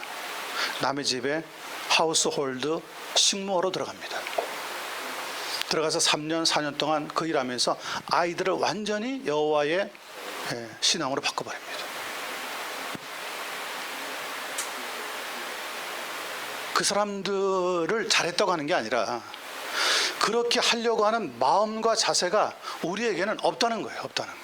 남의 집에 하우스홀드 식무하러 들어갑니다. 들어가서 3년 4년 동안 그 일하면서 아이들을 완전히 여호와의 신앙으로 바꿔버립니다. 그 사람들을 잘했다고 하는 게 아니라 그렇게 하려고 하는 마음과 자세가 우리에게는 없다는 거예요. 없다는 거예요.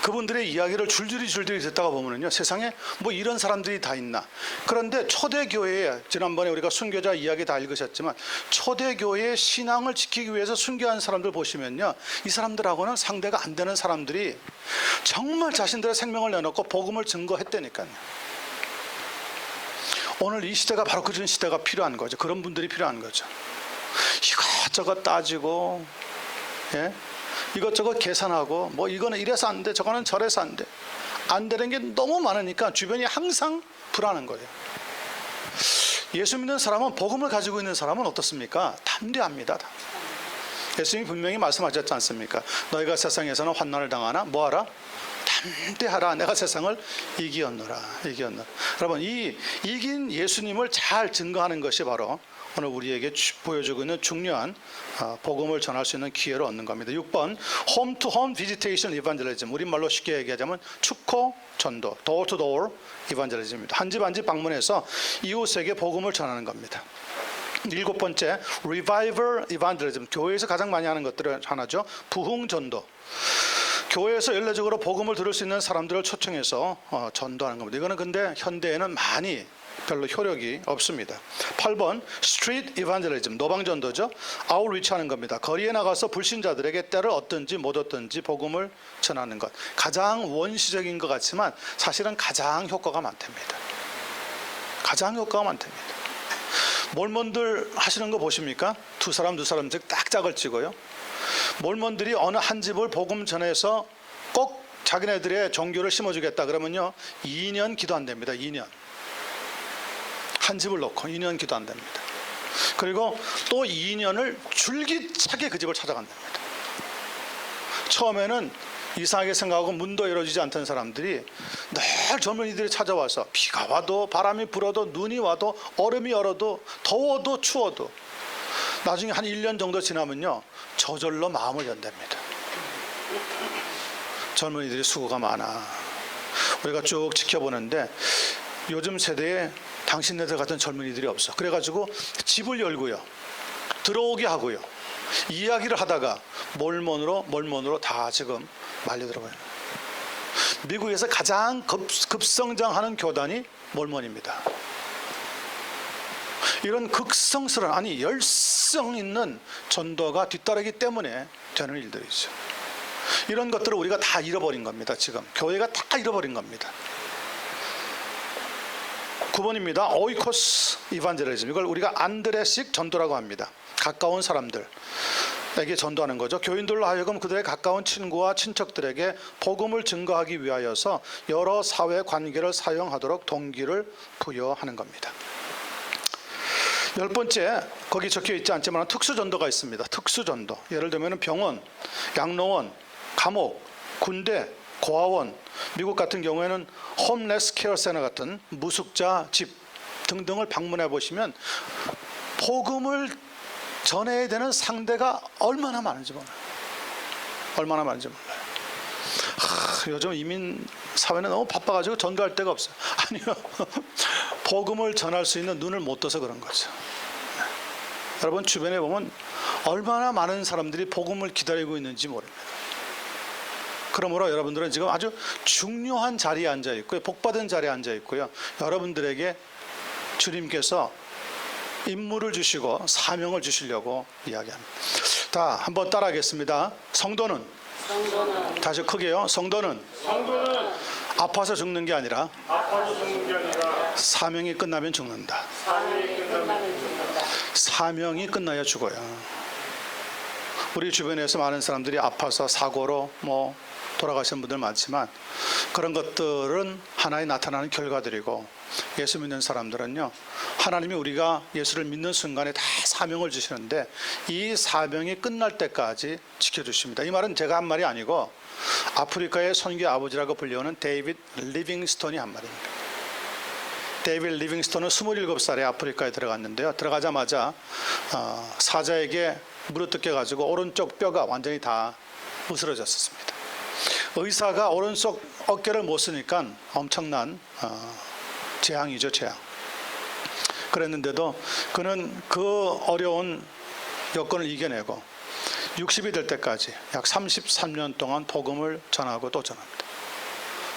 그분들의 이야기를 줄줄이 듣다가 보면요, 세상에 뭐 이런 사람들이 다 있나. 그런데 초대교회에, 지난번에 우리가 순교자 이야기 다 읽으셨지만 초대교회의 신앙을 지키기 위해서 순교한 사람들 보시면요, 이 사람들하고는 상대가 안 되는 사람들이 정말 자신들의 생명을 내놓고 복음을 증거했다니까요. 오늘 이 시대가 바로 그런 시대가 필요한 거죠. 그런 분들이 필요한 거죠. 이것저것 따지고, 이것저것 계산하고, 뭐 이거는 이래서 안 돼, 저거는 저래서 안 돼. 안 되는 게 너무 많으니까 주변이 항상 불안한 거예요. 예수 믿는 사람은, 복음을 가지고 있는 사람은 어떻습니까? 담대합니다. 예수님이 분명히 말씀하셨지 않습니까? 너희가 세상에서는 환난을 당하나 뭐하라? 담대하라. 내가 세상을 이기었노라. 여러분, 이 이긴 예수님을 잘 증거하는 것이 바로 오늘 우리에게 보여주고 있는 중요한 복음을 전할 수 있는 기회를 얻는 겁니다. 6번, 홈 투 홈 비지테이션 이반젤리즘. 우리말로 쉽게 얘기하자면 축호 전도, 도어 투 도어 이반젤리즘입니다. 한 집 한 집 방문해서 이웃에게 복음을 전하는 겁니다. 7번째, 리바이벌 이반젤리즘. 교회에서 가장 많이 하는 것들을 하나죠. 부흥 전도. 교회에서 연례적으로 복음을 들을 수 있는 사람들을 초청해서 전도하는 겁니다. 이거는 근데 현대에는 많이 별로 효력이 없습니다. 8번 스트리트 이반젤리즘, 노방전도죠. 아웃리치하는 겁니다. 거리에 나가서 불신자들에게 때를 얻든지 못 얻든지 복음을 전하는 것. 가장 원시적인 것 같지만 사실은 가장 효과가 많답니다. 가장 효과가 많답니다. 몰몬들 하시는 거 보십니까? 두 사람씩 딱 짝을 찍어요. 몰몬들이 어느 한 집을 복음 전해서 꼭 자기네들의 종교를 심어주겠다 그러면요, 2년 기도 안 됩니다. 2년. 한 집을 놓고 2년 기도 안 됩니다. 그리고 또 2년을 줄기차게 그 집을 찾아간답니다. 처음에는 이상하게 생각하고 문도 열어주지 않던 사람들이 늘 젊은이들이 찾아와서 비가 와도 바람이 불어도 눈이 와도 얼음이 얼어도 더워도 추워도 나중에 한 1년 정도 지나면요, 저절로 마음을 연답니다. 젊은이들이 수고가 많아. 우리가 쭉 지켜보는데 요즘 세대에 당신네들 같은 젊은이들이 없어. 그래가지고 집을 열고요, 들어오게 하고요, 이야기를 하다가 몰몬으로 다 지금 말려들어가요. 미국에서 가장 급성장하는 교단이 몰몬입니다. 이런 극성스러운, 아니 열성 있는 전도가 뒤따르기 때문에 되는 일들이죠. 이런 것들을 우리가 다 잃어버린 겁니다. 지금 교회가 다 잃어버린 겁니다. 9번입니다. 오이코스 이반젤리즘. 이걸 우리가 안드레식 전도라고 합니다. 가까운 사람들에게 전도하는 거죠. 교인들로 하여금 그들의 가까운 친구와 친척들에게 복음을 증거하기 위하여서 여러 사회 관계를 사용하도록 동기를 부여하는 겁니다. 10번째, 거기 적혀 있지 않지만 특수전도가 있습니다. 특수전도. 예를 들면 병원, 양로원, 감옥, 군대, 고아원, 미국 같은 경우에는 홈레스 케어 센터 같은 무숙자 집 등등을 방문해 보시면 복음을 전해야 되는 상대가 얼마나 많은지 몰라요. 얼마나 많은지 몰라요. 요즘 이민 사회는 너무 바빠가지고 전도할 데가 없어요. 아니요, 복음을 전할 수 있는 눈을 못 떠서 그런 거죠. 여러분 주변에 보면 얼마나 많은 사람들이 복음을 기다리고 있는지 모릅니다. 그러므로 여러분들은 지금 아주 중요한 자리에 앉아 있고요, 복받은 자리에 앉아 있고요, 여러분들에게 주님께서 임무를 주시고 사명을 주시려고 이야기합니다. 다 한번 따라하겠습니다. 성도는 다시 크게요. 성도는 아파서 죽는 게 아니라 사명이 끝나면 죽는다. 사명이 끝나야 죽어요. 우리 주변에서 많은 사람들이 아파서 사고로 돌아가신 분들 많지만 그런 것들은 하나의 나타나는 결과들이고, 예수 믿는 사람들은요, 하나님이 우리가 예수를 믿는 순간에 다 사명을 주시는데 이 사명이 끝날 때까지 지켜주십니다. 이 말은 제가 한 말이 아니고 아프리카의 선교 아버지라고 불리우는 데이빗 리빙스톤이 한 말입니다. 데이빗 리빙스톤은 27살에 아프리카에 들어갔는데요. 들어가자마자 사자에게 물어뜯겨 가지고 오른쪽 뼈가 완전히 다 으스러졌습니다. 의사가 오른쪽 어깨를 못 쓰니까 엄청난 재앙이죠, 재앙. 그랬는데도 그는 그 어려운 여건을 이겨내고 60이 될 때까지 약 33년 동안 복음을 전하고 또 전합니다.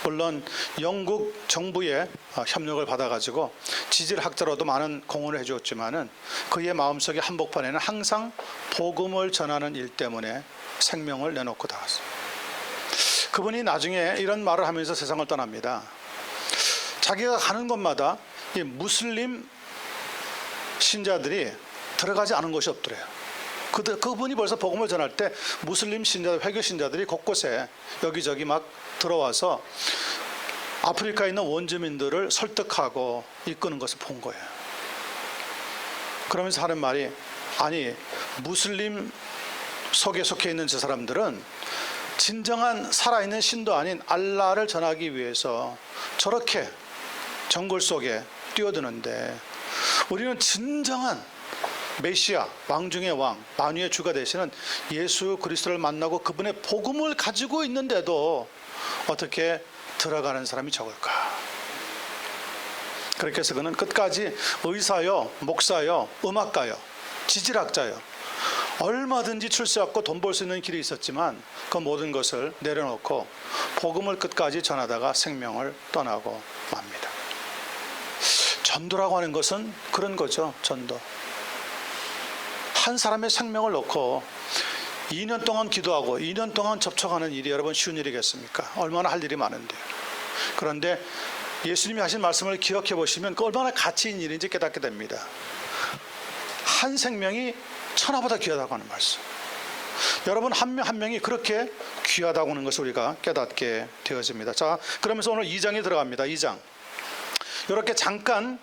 물론 영국 정부의 협력을 받아가지고 지질학자로도 많은 공헌을 해주었지만은 그의 마음속의 한복판에는 항상 복음을 전하는 일 때문에 생명을 내놓고 나갔습니다. 그분이 나중에 이런 말을 하면서 세상을 떠납니다. 자기가 가는 곳마다 이 무슬림 신자들이 들어가지 않은 곳이 없더래요. 그분이 벌써 복음을 전할 때 무슬림 신자들, 회교 신자들이 곳곳에 여기저기 막 들어와서 아프리카에 있는 원주민들을 설득하고 이끄는 것을 본 거예요. 그러면서 하는 말이, 아니 무슬림 속에 속해 있는 저 사람들은 진정한 살아있는 신도 아닌 알라를 전하기 위해서 저렇게 정글 속에 뛰어드는데 우리는 진정한 메시아, 왕 중의 왕, 만유의 주가 되시는 예수 그리스도를 만나고 그분의 복음을 가지고 있는데도 어떻게 들어가는 사람이 적을까? 그렇게 해서 그는 끝까지 의사요, 목사요, 음악가요, 지질학자요, 얼마든지 출세하고 돈 벌 수 있는 길이 있었지만 그 모든 것을 내려놓고 복음을 끝까지 전하다가 생명을 떠나고 맙니다. 전도라고 하는 것은 그런 거죠. 전도. 한 사람의 생명을 놓고 2년 동안 기도하고 2년 동안 접촉하는 일이 여러분 쉬운 일이겠습니까? 얼마나 할 일이 많은데요. 그런데 예수님이 하신 말씀을 기억해 보시면 그 얼마나 가치 있는 일인지 깨닫게 됩니다. 한 생명이 천하보다 귀하다고 하는 말씀. 여러분 한 명 한 명이 그렇게 귀하다고 하는 것을 우리가 깨닫게 되어집니다. 자, 그러면서 오늘 2장에 들어갑니다. 2장. 이렇게 잠깐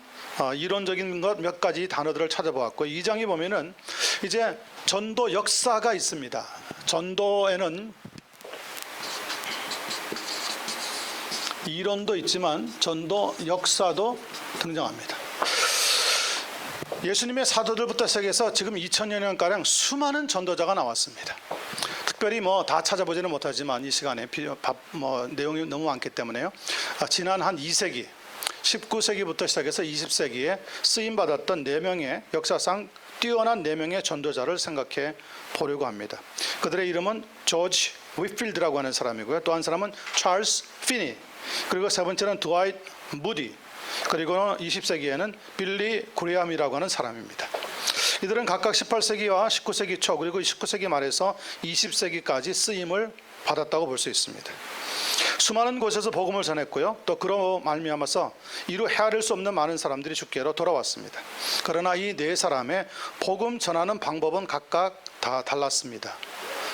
이론적인 것 몇 가지 단어들을 찾아보았고 2장에 보면은 이제 전도 역사가 있습니다. 전도에는 이론도 있지만 전도 역사도 등장합니다. 예수님의 사도들부터 시작해서 지금 2000년가량 수많은 전도자가 나왔습니다. 특별히 다 찾아보지는 못하지만 이 시간에 내용이 너무 많기 때문에요. 지난 한 2세기 19세기부터 시작해서 20세기에 쓰임받았던 4명의 역사상 뛰어난 4명의 전도자를 생각해 보려고 합니다. 그들의 이름은 조지 위필드라고 하는 사람이고요. 또 한 사람은 찰스 피니, 그리고 세 번째는 드와이트 무디, 그리고 20세기에는 빌리 그레함이라고 하는 사람입니다. 이들은 각각 18세기와 19세기 초 그리고 19세기 말에서 20세기까지 쓰임을 받았다고 볼 수 있습니다. 수많은 곳에서 복음을 전했고요. 또 그로 말미암아서 이루 헤아릴 수 없는 많은 사람들이 주께로 돌아왔습니다. 그러나 이 4사람의 복음 전하는 방법은 각각 다 달랐습니다.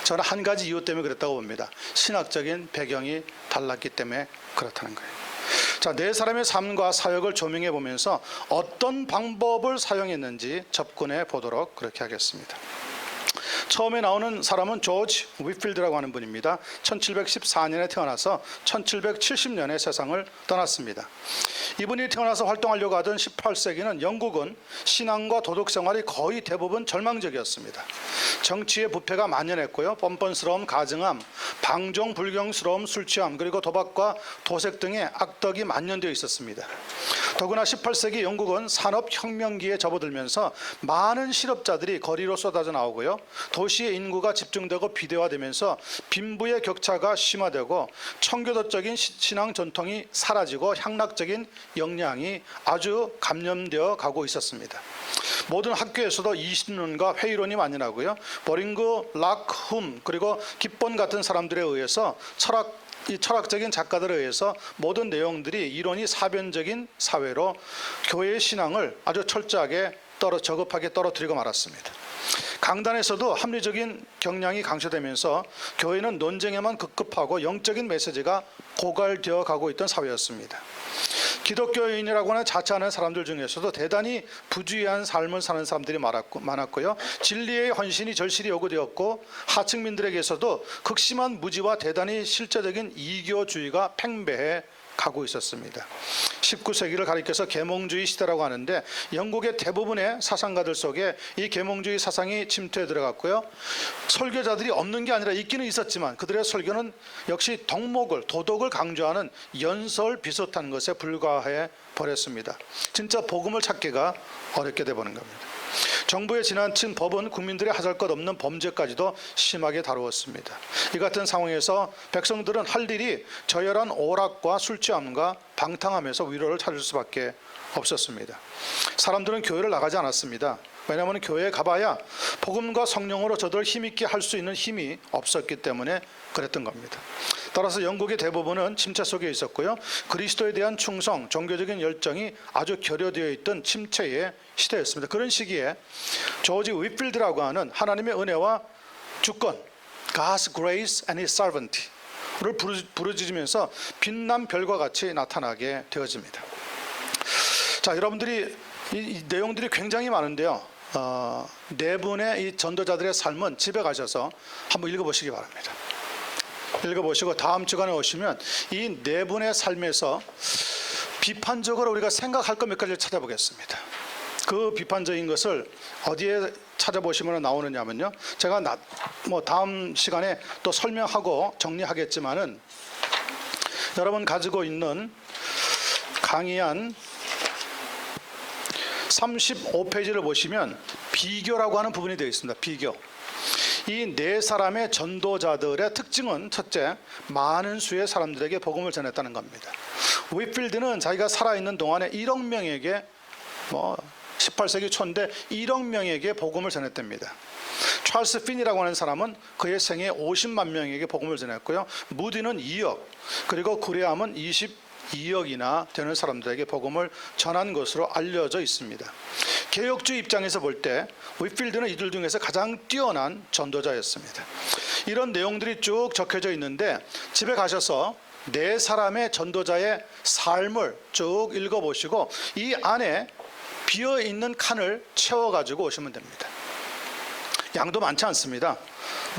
저는 한 가지 이유 때문에 그랬다고 봅니다. 신학적인 배경이 달랐기 때문에 그렇다는 거예요. 자, 4사람의 삶과 사역을 조명해 보면서 어떤 방법을 사용했는지 접근해 보도록 그렇게 하겠습니다. 처음에 나오는 사람은 조지 위필드라고 하는 분입니다. 1714년에 태어나서 1770년에 세상을 떠났습니다. 이분이 태어나서 활동하려고 하던 18세기는 영국은 신앙과 도덕 생활이 거의 대부분 절망적이었습니다. 정치의 부패가 만연했고요. 뻔뻔스러움, 가증함, 방종, 불경스러움, 술취함, 그리고 도박과 도색 등의 악덕이 만연되어 있었습니다. 더구나 18세기 영국은 산업혁명기에 접어들면서 많은 실업자들이 거리로 쏟아져 나오고요. 도시의 인구가 집중되고 비대화되면서 빈부의 격차가 심화되고 청교도적인 신앙 전통이 사라지고 향락적인 역량이 아주 감염되어 가고 있었습니다. 모든 학교에서도 20년과 회의론이 만연하고요. 버링그, 락훔, 그리고 깁본 같은 사람들에 의해서 이 철학적인 작가들에 의해서 모든 내용들이 이론이 사변적인 사회로 교회의 신앙을 아주 철저하게 저급하게 떨어뜨리고 말았습니다. 강단에서도 합리적인 경향이 강조되면서 교회는 논쟁에만 급급하고 영적인 메시지가 고갈되어 가고 있던 사회였습니다. 기독교인이라고 하는 자처하는 사람들 중에서도 대단히 부주의한 삶을 사는 사람들이 많았고요. 진리의 헌신이 절실히 요구되었고 하층민들에게서도 극심한 무지와 대단히 실제적인 이교주의가 팽배해 가고 있었습니다. 19세기를 가리켜서 계몽주의 시대라고 하는데 영국의 대부분의 사상가들 속에 이 계몽주의 사상이 침투해 들어갔고요. 설교자들이 없는 게 아니라 있기는 있었지만 그들의 설교는 역시 도덕을 강조하는 연설 비슷한 것에 불과해 버렸습니다. 진짜 복음을 찾기가 어렵게 돼 버린 겁니다. 정부의 지나친 법은 국민들의 하잘것없는 범죄까지도 심하게 다루었습니다. 이 같은 상황에서 백성들은 할 일이 저열한 오락과 술 취함과 방탕함에서 위로를 찾을 수밖에 없었습니다. 사람들은 교회를 나가지 않았습니다. 왜냐하면 교회에 가봐야 복음과 성령으로 저들을 힘있게 할 수 있는 힘이 없었기 때문에 그랬던 겁니다. 따라서 영국의 대부분은 침체 속에 있었고요. 그리스도에 대한 충성, 종교적인 열정이 아주 결여되어 있던 침체의 시대였습니다. 그런 시기에 조지 윗필드라고 하는 하나님의 은혜와 주권, God's grace and His sovereignty를 부르짖으면서 빛난 별과 같이 나타나게 되어집니다. 자, 여러분들이 이 내용들이 굉장히 많은데요. 네 분의 이 전도자들의 삶은 집에 가셔서 한번 읽어보시기 바랍니다. 읽어보시고 다음 주간에 오시면 이 네 분의 삶에서 비판적으로 우리가 생각할 것 몇 가지를 찾아보겠습니다. 그 비판적인 것을 어디에 찾아보시면 나오느냐면요. 제가 다음 시간에 또 설명하고 정리하겠지만은 여러분 가지고 있는 강의한 35페이지를 보시면 비교라고 하는 부분이 되어 있습니다. 비교. 이 네 사람의 전도자들의 특징은 첫째, 많은 수의 사람들에게 복음을 전했다는 겁니다. 윗필드는 자기가 살아있는 동안에 1억 명에게 18세기 초인데 1억 명에게 복음을 전했답니다. 찰스 핀이라고 하는 사람은 그의 생애 50만 명에게 복음을 전했고요. 무디는 2억, 그리고 그레함은 22억이나 되는 사람들에게 복음을 전한 것으로 알려져 있습니다. 개혁주의 입장에서 볼 때 윗필드는 이들 중에서 가장 뛰어난 전도자였습니다. 이런 내용들이 쭉 적혀져 있는데 집에 가셔서 네 사람의 전도자의 삶을 쭉 읽어보시고 이 안에 비어있는 칸을 채워가지고 오시면 됩니다. 양도 많지 않습니다.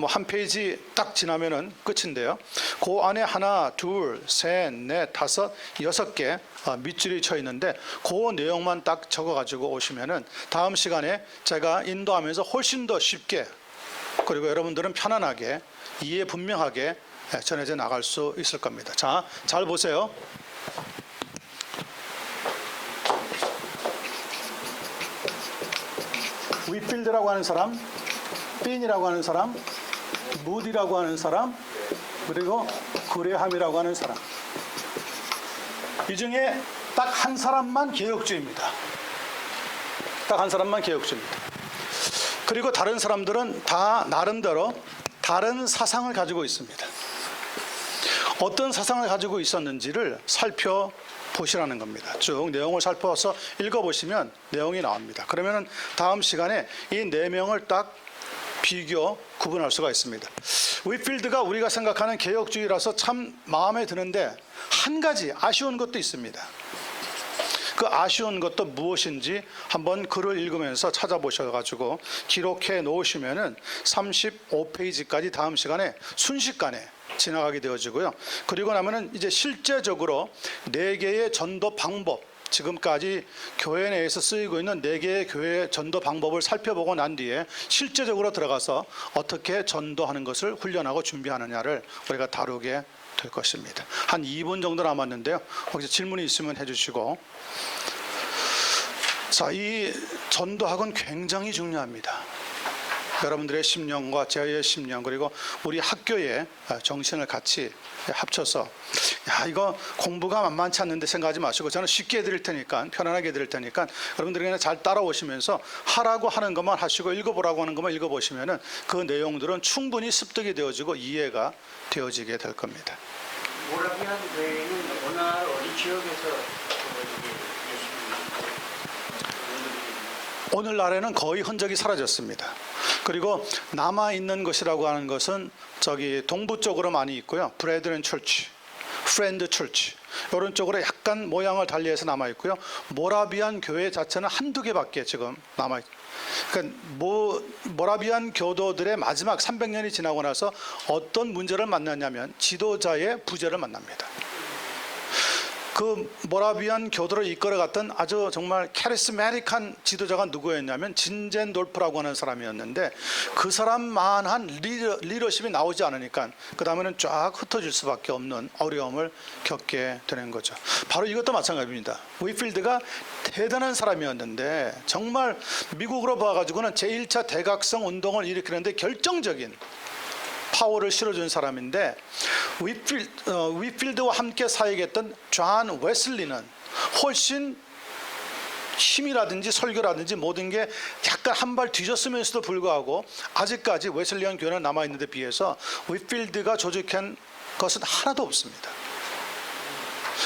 한 페이지 딱 지나면은 끝인데요. 그 안에 하나, 둘, 셋, 넷, 다섯, 6개 밑줄이 쳐 있는데 그 내용만 딱 적어가지고 오시면은 다음 시간에 제가 인도하면서 훨씬 더 쉽게 그리고 여러분들은 편안하게 이해 분명하게 전해져 나갈 수 있을 겁니다. 자, 잘 보세요. 윗필드라고 하는 사람, 핀이라고 하는 사람, 무디라고 하는 사람, 그리고 그레함이라고 하는 사람. 이 중에 딱 한 사람만 개혁주의입니다. 딱 한 사람만 개혁주의입니다. 그리고 다른 사람들은 다 나름대로 다른 사상을 가지고 있습니다. 어떤 사상을 가지고 있었는지를 살펴보시라는 겁니다. 쭉 내용을 살펴서 읽어보시면 내용이 나옵니다. 그러면 다음 시간에 이 네 명을 딱 비교, 구분할 수가 있습니다. 윗필드가 우리가 생각하는 개혁주의라서 참 마음에 드는데 한 가지 아쉬운 것도 있습니다. 그 아쉬운 것도 무엇인지 한번 글을 읽으면서 찾아보셔가지고 기록해 놓으시면은 35페이지까지 다음 시간에 순식간에 지나가게 되어지고요. 그리고 나면은 이제 실제적으로 4개의 전도 방법, 지금까지 교회 내에서 쓰이고 있는 4개의 교회 전도 방법을 살펴보고 난 뒤에 실제적으로 들어가서 어떻게 전도하는 것을 훈련하고 준비하느냐를 우리가 다루게 될 것입니다. 한 2분 정도 남았는데요. 혹시 질문이 있으면 해주시고. 자, 이 전도학은 굉장히 중요합니다. 여러분들의 심령과 제 심령 그리고 우리 학교의 정신을 같이 합쳐서 이거 공부가 만만치 않는데 생각하지 마시고 저는 쉽게 해드릴 테니까 편안하게 해드릴 테니까 여러분들이 그냥 잘 따라오시면서 하라고 하는 것만 하시고 읽어보라고 하는 것만 읽어보시면은 그 내용들은 충분히 습득이 되어지고 이해가 되어지게 될 겁니다. 모라비안 교회는 어느 어디 지역에서 오늘날에는 거의 흔적이 사라졌습니다. 그리고 남아있는 것이라고 하는 것은 저기 동부 쪽으로 많이 있고요. 브레드런 철치, 프렌드 철치 이런 쪽으로 약간 모양을 달리해서 남아있고요. 모라비안 교회 자체는 한두 개밖에 지금 남아있고 그러니까 모라비안 교도들의 마지막 300년이 지나고 나서 어떤 문제를 만났냐면 지도자의 부재를 만납니다. 그 모라비안 교도를 이끌어갔던 아주 정말 카리스마틱한 지도자가 누구였냐면 진젠돌프라고 하는 사람이었는데, 그 사람만한 리더십이 나오지 않으니까 그 다음에는 쫙 흩어질 수밖에 없는 어려움을 겪게 되는 거죠. 바로 이것도 마찬가지입니다. 위필드가 대단한 사람이었는데 정말 미국으로 봐가지고는 제1차 대각성 운동을 일으키는데 결정적인 파워를 실어준 사람인데, 위필드와 함께 사역했던 존 웨슬리는 훨씬 힘이라든지 설교라든지 모든 게 약간 한 발 뒤졌으면서도 불구하고 아직까지 웨슬리안 교회는 남아있는 데 비해서 위필드가 조직한 것은 하나도 없습니다.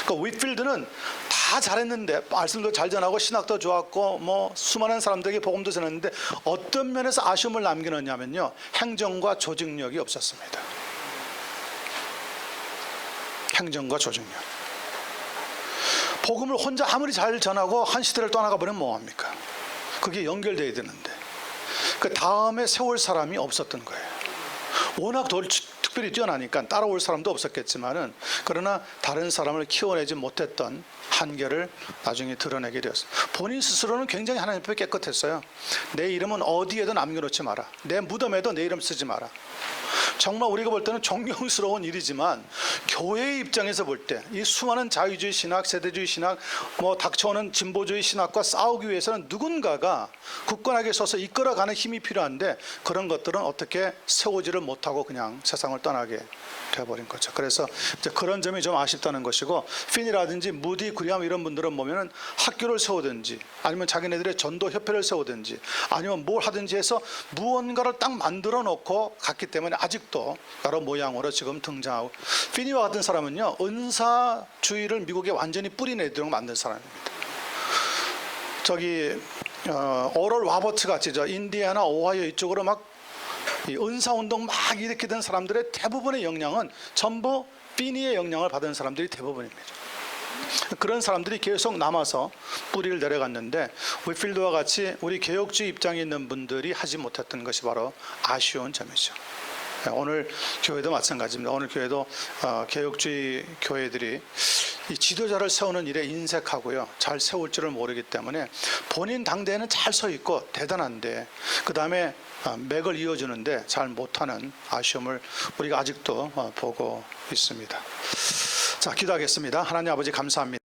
그러니까 위필드는 다 잘했는데, 말씀도 잘 전하고 신학도 좋았고 뭐 수많은 사람들에게 복음도 전했는데, 어떤 면에서 아쉬움을 남기느냐면요, 행정과 조직력이 없었습니다. 행정과 조직력. 복음을 혼자 아무리 잘 전하고 한 시대를 떠나가 버리면 뭐합니까? 그게 연결돼야 되는데 그 다음에 세울 사람이 없었던 거예요. 워낙 특별히 뛰어나니까 따라올 사람도 없었겠지만은, 그러나 다른 사람을 키워내지 못했던 한계를 나중에 드러내게 되었습니다. 본인 스스로는 굉장히 하나님 앞에 깨끗했어요. 내 이름은 어디에도 남겨놓지 마라. 내 무덤에도 내 이름 쓰지 마라. 정말 우리가 볼 때는 존경스러운 일이지만, 교회의 입장에서 볼 때 이 수많은 자유주의 신학, 세대주의 신학, 뭐 닥쳐오는 진보주의 신학과 싸우기 위해서는 누군가가 굳건하게 서서 이끌어가는 힘이 필요한데, 그런 것들은 어떻게 세우지를 못하고 그냥 세상을 떠나게 되어버린 거죠. 그래서 이제 그런 점이 좀 아쉽다는 것이고, 피니라든지 무디, 구리함 이런 분들은 보면은 학교를 세우든지 아니면 자기네들의 전도 협회를 세우든지 아니면 뭘 하든지 해서 무언가를 딱 만들어 놓고 갔기 때문에 아직도 여러 모양으로 지금 등장하고, 피니와 같은 사람은요, 은사주의를 미국에 완전히 뿌리내도록 만든 사람입니다. 오럴 와버트 같이 인디애나 오하이오 이쪽으로 막 이 은사운동 막 일으키던 사람들의 대부분의 영향은 전부 피니의 영향을 받은 사람들이 대부분입니다. 그런 사람들이 계속 남아서 뿌리를 내려갔는데, 위필드와 같이 우리 개혁주의 입장에 있는 분들이 하지 못했던 것이 바로 아쉬운 점이죠. 오늘 교회도 마찬가지입니다. 오늘 교회도 개혁주의 교회들이 이 지도자를 세우는 일에 인색하고요, 잘 세울 줄을 모르기 때문에 본인 당대에는 잘 서 있고 대단한데 그 다음에 맥을 이어주는데 잘 못하는 아쉬움을 우리가 아직도 보고 있습니다. 자, 기도하겠습니다. 하나님 아버지 감사합니다.